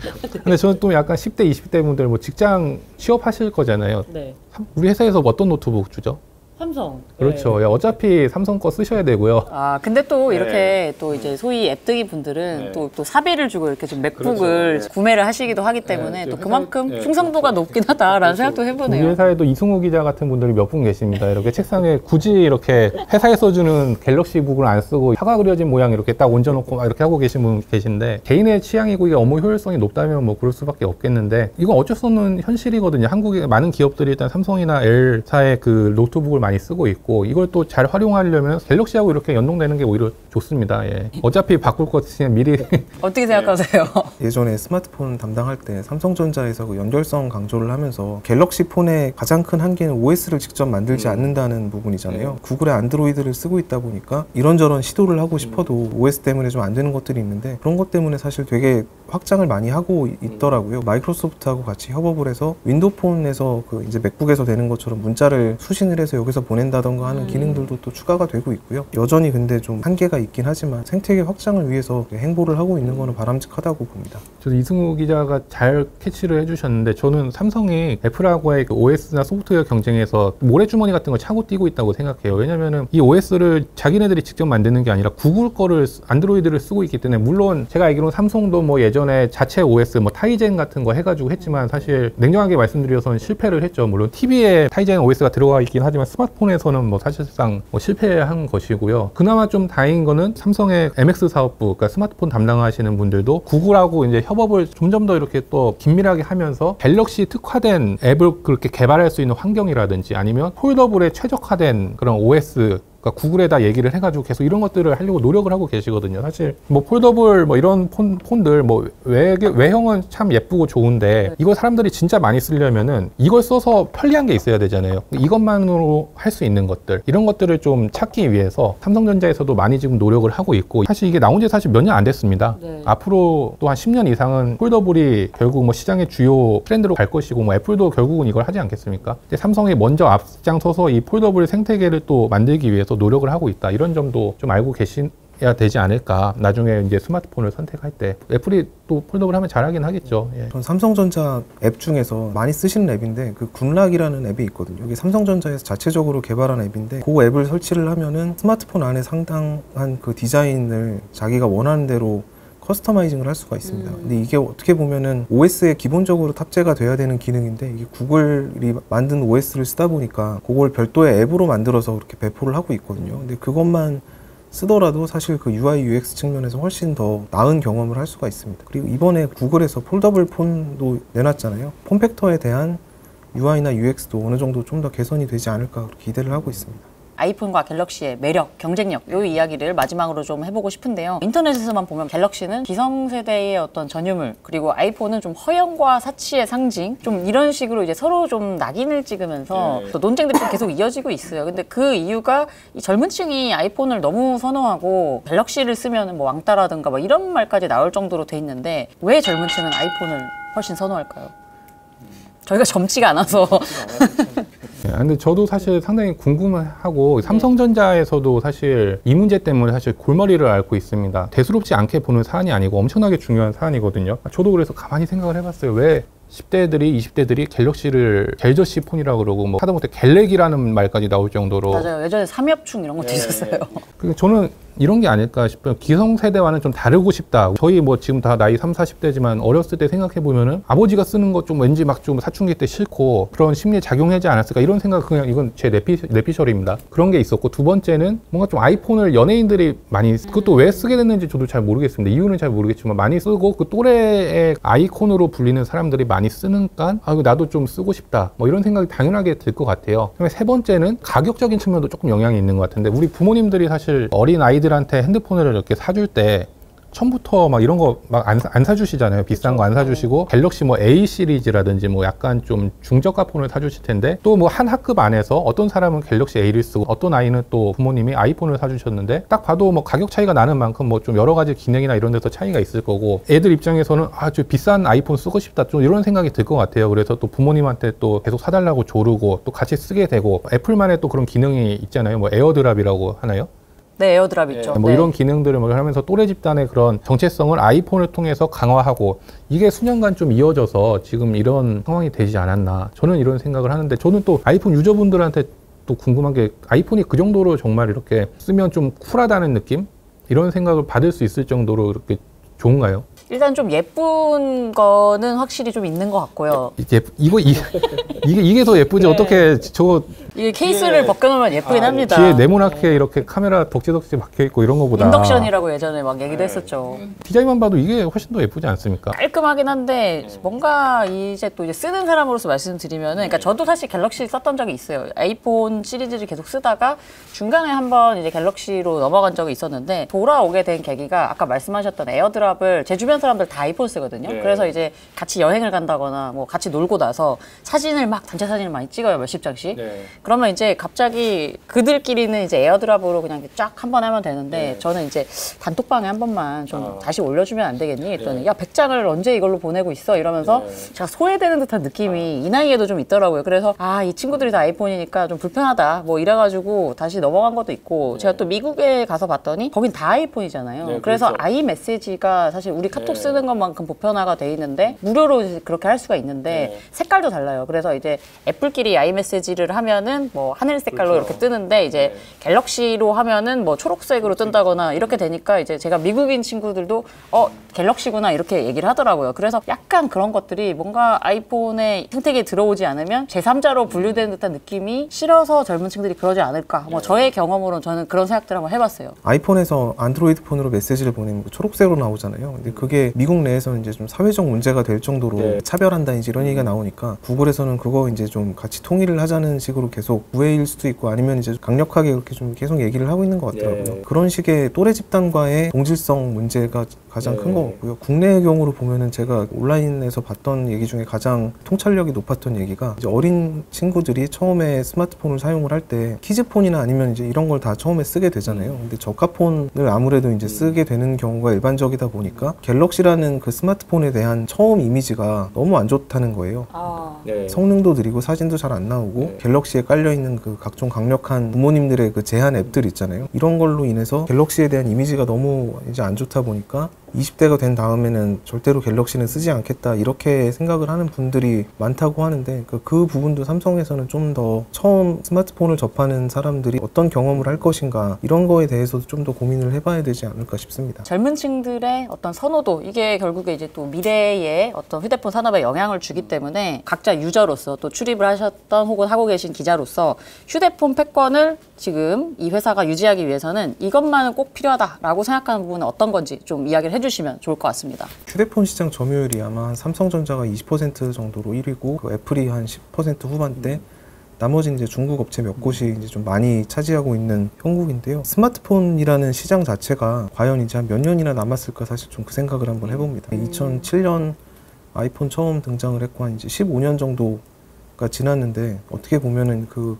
근데 저는 또 약간 10대, 20대 분들 뭐 직장 취업하실 거잖아요. 네. 우리 회사에서 어떤 노트북 주죠? 삼성. 그렇죠. 야, 어차피 삼성 거 쓰셔야 되고요. 아, 근데 또 이렇게 또 이제 소위 앱등이 분들은 또 사비를 주고 이렇게 좀 맥북을 구매를 하시기도 하기 때문에 또 그만큼 충성도가 높긴 하다라는 생각도 우리 해보네요. 회사에도 이승우 기자 같은 분들이 몇 분 계십니다. 이렇게 책상에 굳이 이렇게 회사에서 주는 갤럭시 북을 안 쓰고 화가 그려진 모양 이렇게 딱 얹어놓고 막 이렇게 하고 계신 분 계신데 개인의 취향이고 이게 업무 효율성이 높다면 뭐 그럴 수밖에 없겠는데 이건 어쩔 수 없는 현실이거든요. 한국의 많은 기업들이 일단 삼성이나 L사의 그 노트북을 많이 쓰고 있고 이걸 또 잘 활용하려면 갤럭시하고 이렇게 연동되는 게 오히려 좋습니다. 예. 어차피 바꿀 것 같으면 미리 어떻게 생각하세요? 예전에 스마트폰 담당할 때 삼성전자에서 그 연결성 강조를 하면서 갤럭시 폰의 가장 큰 한계는 OS를 직접 만들지 않는다는 부분이잖아요. 구글의 안드로이드를 쓰고 있다 보니까 이런저런 시도를 하고 싶어도 OS 때문에 좀 안 되는 것들이 있는데 그런 것 때문에 사실 되게 확장을 많이 하고 있더라고요. 마이크로소프트하고 같이 협업을 해서 윈도우폰에서 그 이제 맥북에서 되는 것처럼 문자를 수신을 해서 여기서 보낸다던가 하는 기능들도 또 추가가 되고 있고요. 여전히 근데 좀 한계가 있긴 하지만 생태계 확장을 위해서 행보를 하고 있는 거는 바람직하다고 봅니다. 저도 이승우 기자가 잘 캐치를 해주셨는데 저는 삼성이 애플하고의 그 OS나 소프트웨어 경쟁에서 모래주머니 같은 걸 차고 뛰고 있다고 생각해요. 왜냐면은 이 OS를 자기네들이 직접 만드는 게 아니라 구글 거를 안드로이드를 쓰고 있기 때문에 물론 제가 알기로는 삼성도 뭐 예전에 자체 OS 뭐 타이젠 같은 거 해가지고 했지만 사실 냉정하게 말씀드려서는 실패를 했죠. 물론 TV에 타이젠 OS가 들어가 있긴 하지만 스마트폰에서는 뭐 사실상 뭐 실패한 것이고요. 그나마 좀 다행인 거는 삼성의 MX 사업부, 그러니까 스마트폰 담당하시는 분들도 구글하고 이제 협업을 점점 더 이렇게 또 긴밀하게 하면서 갤럭시 특화된 앱을 그렇게 개발할 수 있는 환경이라든지 아니면 폴더블에 최적화된 그런 OS 그러니까 구글에다 얘기를 해가지고 계속 이런 것들을 하려고 노력을 하고 계시거든요. 사실 뭐 폴더블 뭐 이런 폰들 뭐 외형은 참 예쁘고 좋은데 이걸 사람들이 진짜 많이 쓰려면은 이걸 써서 편리한 게 있어야 되잖아요. 이것만으로 할 수 있는 것들 이런 것들을 좀 찾기 위해서 삼성전자에서도 많이 지금 노력을 하고 있고 사실 이게 나온 지 사실 몇 년 안 됐습니다. 네. 앞으로 또 한 10년 이상은 폴더블이 결국 뭐 시장의 주요 트렌드로 갈 것이고 뭐 애플도 결국은 이걸 하지 않겠습니까? 근데 삼성이 먼저 앞장서서 이 폴더블 생태계를 또 만들기 위해서 노력을 하고 있다. 이런 점도 좀 알고 계셔야 해야 되지 않을까. 나중에 이제 스마트폰을 선택할 때 애플이 또 폴더블 하면 잘하긴 하겠죠. 예. 전 삼성전자 앱 중에서 많이 쓰시는 앱인데 그 굿락이라는 앱이 있거든요. 이게 삼성전자에서 자체적으로 개발한 앱인데 그 앱을 설치를 하면은 스마트폰 안에 상당한 그 디자인을 자기가 원하는 대로 커스터마이징을 할 수가 있습니다. 근데 이게 어떻게 보면은 OS에 기본적으로 탑재가 돼야 되는 기능인데 이게 구글이 만든 OS를 쓰다 보니까 그걸 별도의 앱으로 만들어서 그렇게 배포를 하고 있거든요. 근데 그것만 쓰더라도 사실 그 UI, UX 측면에서 훨씬 더 나은 경험을 할 수가 있습니다. 그리고 이번에 구글에서 폴더블 폰도 내놨잖아요. 폼팩터에 대한 UI나 UX도 어느 정도 좀 더 개선이 되지 않을까 기대를 하고 있습니다. 아이폰과 갤럭시의 매력, 경쟁력 이 이야기를 마지막으로 좀 해보고 싶은데요. 인터넷에서만 보면 갤럭시는 기성세대의 어떤 전유물, 그리고 아이폰은 좀 허영과 사치의 상징, 좀 이런 식으로 이제 서로 좀 낙인을 찍으면서 또 논쟁들이 좀 계속 이어지고 있어요. 근데 그 이유가 이 젊은 층이 아이폰을 너무 선호하고 갤럭시를 쓰면 뭐 왕따라든가 뭐 이런 말까지 나올 정도로 돼 있는데 왜 젊은 층은 아이폰을 훨씬 선호할까요? 저희가 젊지가 않아서. 근데 저도 사실 상당히 궁금하고 삼성전자에서도 사실 이 문제 때문에 사실 골머리를 앓고 있습니다. 대수롭지 않게 보는 사안이 아니고 엄청나게 중요한 사안이거든요. 저도 그래서 가만히 생각을 해봤어요. 왜 10대들이 20대들이 갤럭시를 갤저시 폰이라고 그러고 뭐 하다못해 갤렉이라는 말까지 나올 정도로. 맞아요. 예전에 삼엽충 이런 것도 있었어요. 그러니까 저는 이런 게 아닐까 싶어요. 기성세대와는 좀 다르고 싶다. 저희 뭐 지금 다 나이 30, 40대지만 어렸을 때 생각해보면은 아버지가 쓰는 것 좀 왠지 막 좀 사춘기 때 싫고 그런 심리에 작용하지 않았을까 이런 생각, 그냥 이건 제 내피셜입니다. 그런 게 있었고, 두 번째는 뭔가 좀 아이폰을 연예인들이 많이 그것도 왜 쓰게 됐는지 저도 잘 모르겠습니다. 이유는 잘 모르겠지만 많이 쓰고 그 또래의 아이콘으로 불리는 사람들이 많이 쓰니까 아, 나도 좀 쓰고 싶다. 뭐 이런 생각이 당연하게 들 것 같아요. 세 번째는 가격적인 측면도 조금 영향이 있는 것 같은데, 우리 부모님들이 사실 어린 아이들한테 핸드폰을 이렇게 사줄 때 처음부터 막 이런 거 막 안 사주시잖아요. 비싼 거 안 사주시고 갤럭시 뭐 A 시리즈라든지 뭐 약간 좀 중저가 폰을 사주실 텐데, 또 뭐 한 학급 안에서 어떤 사람은 갤럭시 A를 쓰고 어떤 아이는 또 부모님이 아이폰을 사주셨는데, 딱 봐도 뭐 가격 차이가 나는 만큼 뭐 좀 여러 가지 기능이나 이런 데서 차이가 있을 거고, 애들 입장에서는 아, 저 비싼 아이폰 쓰고 싶다 좀 이런 생각이 들 것 같아요. 그래서 또 부모님한테 또 계속 사달라고 조르고 또 같이 쓰게 되고, 애플만의 또 그런 기능이 있잖아요. 뭐 에어드랍이라고 하나요? 네, 에어드랍 있죠. 뭐 네. 이런 기능들을 뭐 하면서 또래 집단의 그런 정체성을 아이폰을 통해서 강화하고, 이게 수년간 좀 이어져서 지금 이런 상황이 되지 않았나, 저는 이런 생각을 하는데, 저는 또 아이폰 유저분들한테 또 궁금한 게, 아이폰이 그 정도로 정말 이렇게 쓰면 좀 쿨하다는 느낌? 이런 생각을 받을 수 있을 정도로 이렇게 좋은가요? 일단 좀 예쁜 거는 확실히 좀 있는 것 같고요. 이게 더 예쁘지. 어떻게 저거 이게 케이스를 벗겨놓으면 예쁘긴 합니다. 뒤에 네모나게 이렇게 카메라 덕지덕지 박혀있고 이런 거보다 인덕션이라고 예전에 막 얘기도 했었죠. 디자인만 봐도 이게 훨씬 더 예쁘지 않습니까? 깔끔하긴 한데 뭔가 이제 또 이제 쓰는 사람으로서 말씀드리면은, 그러니까 저도 사실 갤럭시 썼던 적이 있어요. 아이폰 시리즈를 계속 쓰다가 중간에 한번 이제 갤럭시로 넘어간 적이 있었는데, 돌아오게 된 계기가 아까 말씀하셨던 에어드랍을, 제 주변 사람들 다 아이폰 쓰거든요. 그래서 이제 같이 여행을 간다거나 뭐 같이 놀고 나서 사진을 막 단체 사진을 많이 찍어요. 몇십 장씩. 그러면 이제 갑자기 그들끼리는 이제 에어드랍으로 그냥 쫙 한 번 하면 되는데, 저는 이제 단톡방에 한 번만 좀 다시 올려주면 안 되겠니? 했더니 야, 100장을 언제 이걸로 보내고 있어? 이러면서 제가 소외되는 듯한 느낌이 이 나이에도 좀 있더라고요. 그래서 아, 이 친구들이 다 아이폰이니까 좀 불편하다 뭐 이래가지고 다시 넘어간 것도 있고, 제가 또 미국에 가서 봤더니 거긴 다 아이폰이잖아요. 그래서 그렇죠. 아이 메시지가 사실 우리 카톡 쓰는 것만큼 보편화가 돼 있는데 무료로 그렇게 할 수가 있는데 색깔도 달라요. 그래서 이제 애플끼리 아이 메시지를 하면은 뭐 하늘 색깔로 그렇죠. 이렇게 뜨는데, 이제 갤럭시로 하면은 뭐 초록색으로 뜬다거나 이렇게 되니까 이제 제가 미국인 친구들도 갤럭시구나 이렇게 얘기를 하더라고요. 그래서 약간 그런 것들이 뭔가 아이폰의 생태계에 들어오지 않으면 제3자로 분류되는 듯한 느낌이 싫어서 젊은 층들이 그러지 않을까. 뭐 저의 경험으로는 저는 그런 생각들을 한번 해봤어요. 아이폰에서 안드로이드 폰으로 메시지를 보내면 초록색으로 나오잖아요. 근데 그게 미국 내에서는 이제 좀 사회적 문제가 될 정도로 차별한다 이제 이런 얘기가 나오니까, 구글에서는 그거 이제 좀 같이 통일을 하자는 식으로 계속 우회일 수도 있고, 아니면 이제 강력하게 그렇게 좀 계속 얘기를 하고 있는 것 같더라고요. 그런 식의 또래 집단과의 동질성 문제가 가장 큰 것 같고요. 국내의 경우로 보면은 제가 온라인에서 봤던 얘기 중에 가장 통찰력이 높았던 얘기가 이제 어린 친구들이 처음에 스마트폰을 사용을 할 때 키즈폰이나 아니면 이제 이런 걸 다 처음에 쓰게 되잖아요. 근데 저가폰을 아무래도 이제 쓰게 되는 경우가 일반적이다 보니까 갤럭시라는 그 스마트폰에 대한 처음 이미지가 너무 안 좋다는 거예요. 성능도 느리고 사진도 잘 안 나오고 갤럭시에 깔려있는 그 각종 강력한 부모님들의 그 제한 앱들 있잖아요. 이런 걸로 인해서 갤럭시에 대한 이미지가 너무 이제 안 좋다 보니까 20대가 된 다음에는 절대로 갤럭시는 쓰지 않겠다 이렇게 생각을 하는 분들이 많다고 하는데 그 부분도 삼성에서는 좀 더 처음 스마트폰을 접하는 사람들이 어떤 경험을 할 것인가 이런 거에 대해서도 좀 더 고민을 해봐야 되지 않을까 싶습니다. 젊은 층들의 어떤 선호도 이게 결국에 이제 또 미래의 어떤 휴대폰 산업에 영향을 주기 때문에 각자 유저로서 또 출입을 하셨던 혹은 하고 계신 기자로서 휴대폰 패권을 지금 이 회사가 유지하기 위해서는 이것만은 꼭 필요하다라고 생각하는 부분은 어떤 건지 좀 이야기를 해주시면 좋을 것 같습니다. 휴대폰 시장 점유율이 아마 한 삼성전자가 20% 정도로 1위고 그 애플이 한 10% 후반대 나머지 이제 중국 업체 몇 곳이 이제 좀 많이 차지하고 있는 형국인데요. 스마트폰이라는 시장 자체가 과연 이제 한 몇 년이나 남았을까 사실 좀 그 생각을 한번 해봅니다. 2007년 아이폰 처음 등장을 했고 한 이제 15년 정도가 지났는데 어떻게 보면은 그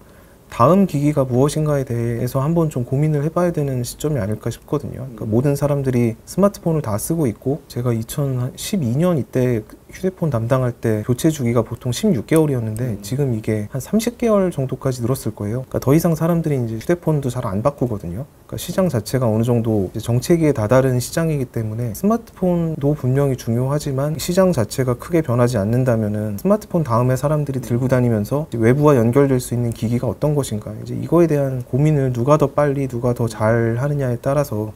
다음 기기가 무엇인가에 대해서 한번 좀 고민을 해봐야 되는 시점이 아닐까 싶거든요. 그러니까 모든 사람들이 스마트폰을 다 쓰고 있고 제가 2012년 이때 휴대폰 담당할 때 교체 주기가 보통 16개월이었는데 지금 이게 한 30개월 정도까지 늘었을 거예요. 그러니까 더 이상 사람들이 이제 휴대폰도 잘 안 바꾸거든요. 그러니까 시장 자체가 어느 정도 이제 정체기에 다다른 시장이기 때문에 스마트폰도 분명히 중요하지만 시장 자체가 크게 변하지 않는다면은 스마트폰 다음에 사람들이 들고 다니면서 외부와 연결될 수 있는 기기가 어떤 것인가 이제 이거에 대한 고민을 누가 더 빨리 누가 더 잘 하느냐에 따라서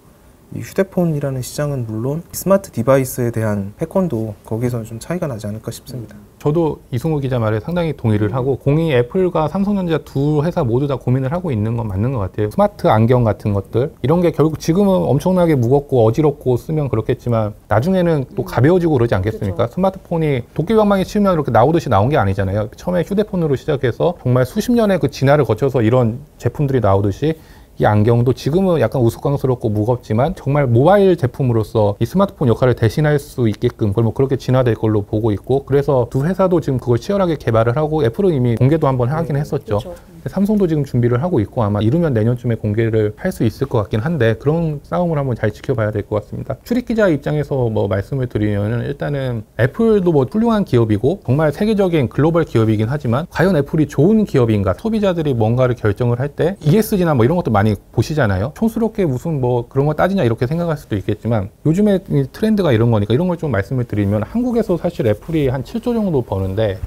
이 휴대폰이라는 시장은 물론 스마트 디바이스에 대한 패권도 거기서 좀 차이가 나지 않을까 싶습니다. 저도 이승우 기자 말에 상당히 동의를 하고 공이 애플과 삼성전자 두 회사 모두 다 고민을 하고 있는 건 맞는 것 같아요. 스마트 안경 같은 것들 이런 게 결국 지금은 엄청나게 무겁고 어지럽고 쓰면 그렇겠지만 나중에는 또 가벼워지고 그러지 않겠습니까? 그렇죠. 스마트폰이 도깨비방망이 치면 이렇게 나오듯이 나온 게 아니잖아요. 처음에 휴대폰으로 시작해서 정말 수십 년의 그 진화를 거쳐서 이런 제품들이 나오듯이 이 안경도 지금은 약간 우스꽝스럽고 무겁지만 정말 모바일 제품으로서 이 스마트폰 역할을 대신할 수 있게끔 그걸 뭐 그렇게 진화될 걸로 보고 있고 그래서 두 회사도 지금 그걸 치열하게 개발을 하고 애플은 이미 공개도 한번 하긴 했었죠. 그렇죠. 삼성도 지금 준비를 하고 있고 아마 이르면 내년쯤에 공개를 할 수 있을 것 같긴 한데 그런 싸움을 한번 잘 지켜봐야 될 것 같습니다. 출입기자 입장에서 뭐 말씀을 드리면은 일단은 애플도 뭐 훌륭한 기업이고 정말 세계적인 글로벌 기업이긴 하지만 과연 애플이 좋은 기업인가 소비자들이 뭔가를 결정을 할 때 ESG나 뭐 이런 것도 많이 보시잖아요. 촌스럽게 무슨 뭐 그런 거 따지냐 이렇게 생각할 수도 있겠지만 요즘에 트렌드가 이런 거니까 이런 걸 좀 말씀을 드리면 한국에서 사실 애플이 한 7조 정도 버는데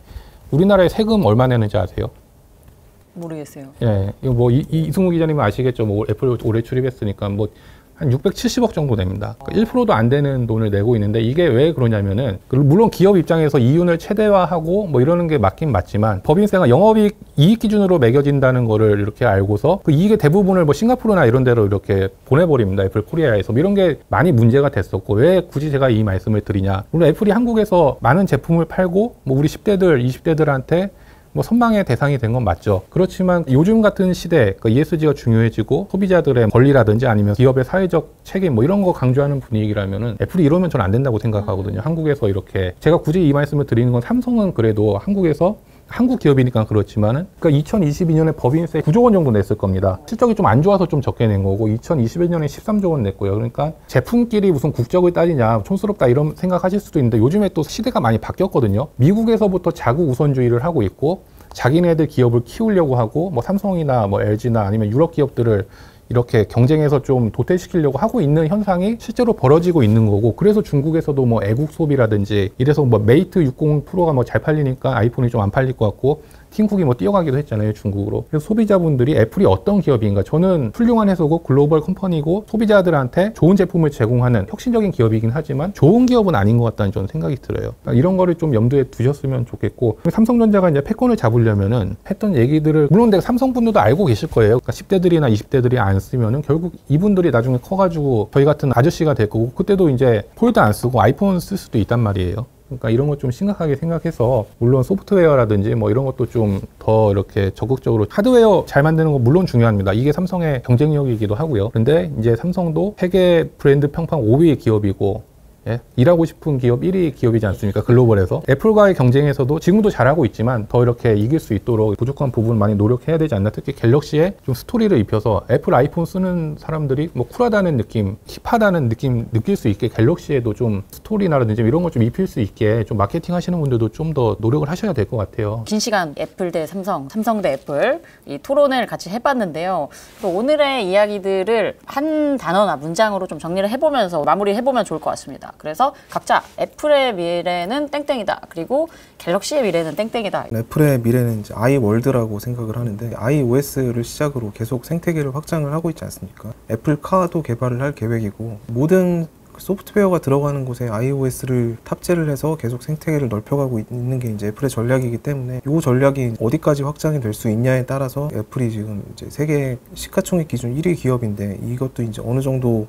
우리나라에 세금 얼마 내는지 아세요? 모르겠어요. 예, 이거 뭐 이승우 기자님은 아시겠죠? 뭐 애플 올해 출입했으니까 뭐 한 670억 정도 됩니다. 그러니까 1%도 안 되는 돈을 내고 있는데 이게 왜 그러냐면은 물론 기업 입장에서 이윤을 최대화하고 뭐 이러는 게 맞긴 맞지만 법인세가 영업이익 이익 기준으로 매겨진다는 거를 이렇게 알고서 그 이익의 대부분을 뭐 싱가포르나 이런 데로 이렇게 보내버립니다. 애플 코리아에서 뭐 이런 게 많이 문제가 됐었고 왜 굳이 제가 이 말씀을 드리냐? 물론 애플이 한국에서 많은 제품을 팔고 뭐 우리 10대들, 20대들한테 뭐 선망의 대상이 된 건 맞죠. 그렇지만 요즘 같은 시대 그 ESG가 중요해지고 소비자들의 권리라든지 아니면 기업의 사회적 책임 뭐 이런 거 강조하는 분위기라면은 애플이 이러면 저는 안 된다고 생각하거든요. 한국에서 이렇게 제가 굳이 이 말씀을 드리는 건 삼성은 그래도 한국에서 한국 기업이니까 그렇지만은 그러니까 2022년에 법인세 9조 원 정도 냈을 겁니다. 실적이 좀 안 좋아서 좀 적게 낸 거고 2021년에 13조 원 냈고요. 그러니까 제품끼리 무슨 국적을 따지냐 촌스럽다 이런 생각하실 수도 있는데 요즘에 또 시대가 많이 바뀌었거든요. 미국에서부터 자국 우선주의를 하고 있고 자기네들 기업을 키우려고 하고 뭐 삼성이나 뭐 LG나 아니면 유럽 기업들을 이렇게 경쟁해서 좀 도태시키려고 하고 있는 현상이 실제로 벌어지고 있는 거고 그래서 중국에서도 뭐 애국 소비라든지 이래서 뭐 메이트 60 프로가 뭐 잘 팔리니까 아이폰이 좀 안 팔릴 것 같고 팀쿡이 뭐 뛰어가기도 했잖아요 중국으로. 그래서 소비자분들이 애플이 어떤 기업인가 저는 훌륭한 회사고 글로벌 컴퍼니고 소비자들한테 좋은 제품을 제공하는 혁신적인 기업이긴 하지만 좋은 기업은 아닌 것 같다는 저는 생각이 들어요. 그러니까 이런 거를 좀 염두에 두셨으면 좋겠고 삼성전자가 이제 패권을 잡으려면은 했던 얘기들을 물론 내가 삼성분들도 알고 계실 거예요. 그러니까 10대들이나 20대들이 안 쓰면은 결국 이분들이 나중에 커가지고 저희 같은 아저씨가 될 거고 그때도 이제 폴드 안 쓰고 아이폰 쓸 수도 있단 말이에요. 그러니까 이런 거 좀 심각하게 생각해서 물론 소프트웨어라든지 뭐 이런 것도 좀 더 이렇게 적극적으로 하드웨어 잘 만드는 거 물론 중요합니다. 이게 삼성의 경쟁력이기도 하고요. 근데 이제 삼성도 세계 브랜드 평판 5위 기업이고 예? 일하고 싶은 기업 1위 기업이지 않습니까? 글로벌에서. 애플과의 경쟁에서도 지금도 잘하고 있지만 더 이렇게 이길 수 있도록 부족한 부분 많이 노력해야 되지 않나. 특히 갤럭시에 좀 스토리를 입혀서 애플 아이폰 쓰는 사람들이 뭐 쿨하다는 느낌, 힙하다는 느낌 느낄 수 있게 갤럭시에도 좀 스토리나라든지 이런 걸 좀 입힐 수 있게 좀 마케팅 하시는 분들도 좀 더 노력을 하셔야 될 것 같아요. 긴 시간 애플 대 삼성, 삼성 대 애플 이 토론을 같이 해봤는데요. 또 오늘의 이야기들을 한 단어나 문장으로 좀 정리를 해보면서 마무리해보면 좋을 것 같습니다. 그래서 각자 애플의 미래는 땡땡이다. 그리고 갤럭시의 미래는 땡땡이다. 애플의 미래는 이제 iWorld라고 생각을 하는데 iOS를 시작으로 계속 생태계를 확장을 하고 있지 않습니까? 애플카도 개발을 할 계획이고 모든 소프트웨어가 들어가는 곳에 iOS를 탑재를 해서 계속 생태계를 넓혀가고 있는 게 이제 애플의 전략이기 때문에 이 전략이 어디까지 확장이 될 수 있냐에 따라서 애플이 지금 이제 세계 시가총액 기준 1위 기업인데 이것도 이제 어느 정도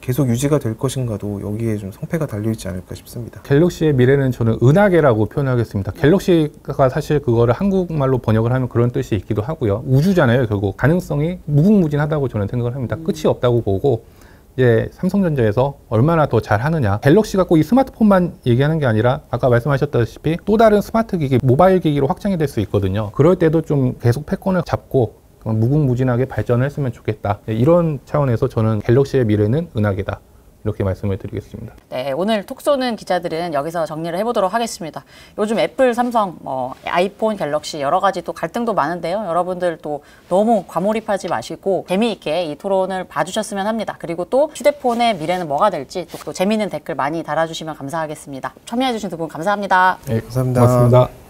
계속 유지가 될 것인가도 여기에 좀 성패가 달려있지 않을까 싶습니다. 갤럭시의 미래는 저는 은하계라고 표현하겠습니다. 갤럭시가 사실 그거를 한국말로 번역을 하면 그런 뜻이 있기도 하고요. 우주잖아요. 결국 가능성이 무궁무진하다고 저는 생각을 합니다. 끝이 없다고 보고 이제 삼성전자에서 얼마나 더 잘하느냐. 갤럭시가 꼭 이 스마트폰만 얘기하는 게 아니라 아까 말씀하셨다시피 또 다른 스마트 기기, 모바일 기기로 확장이 될 수 있거든요. 그럴 때도 좀 계속 패권을 잡고 무궁무진하게 발전을 했으면 좋겠다. 이런 차원에서 저는 갤럭시의 미래는 은하계다. 이렇게 말씀을 드리겠습니다. 네, 오늘 톡 쏘는 기자들은 여기서 정리를 해보도록 하겠습니다. 요즘 애플, 삼성, 아이폰, 갤럭시 여러 가지 또 갈등도 많은데요. 여러분들 또 너무 과몰입하지 마시고 재미있게 이 토론을 봐주셨으면 합니다. 그리고 또 휴대폰의 미래는 뭐가 될지 또 재미있는 댓글 많이 달아주시면 감사하겠습니다. 참여해주신 두 분 감사합니다. 네, 감사합니다. 고맙습니다.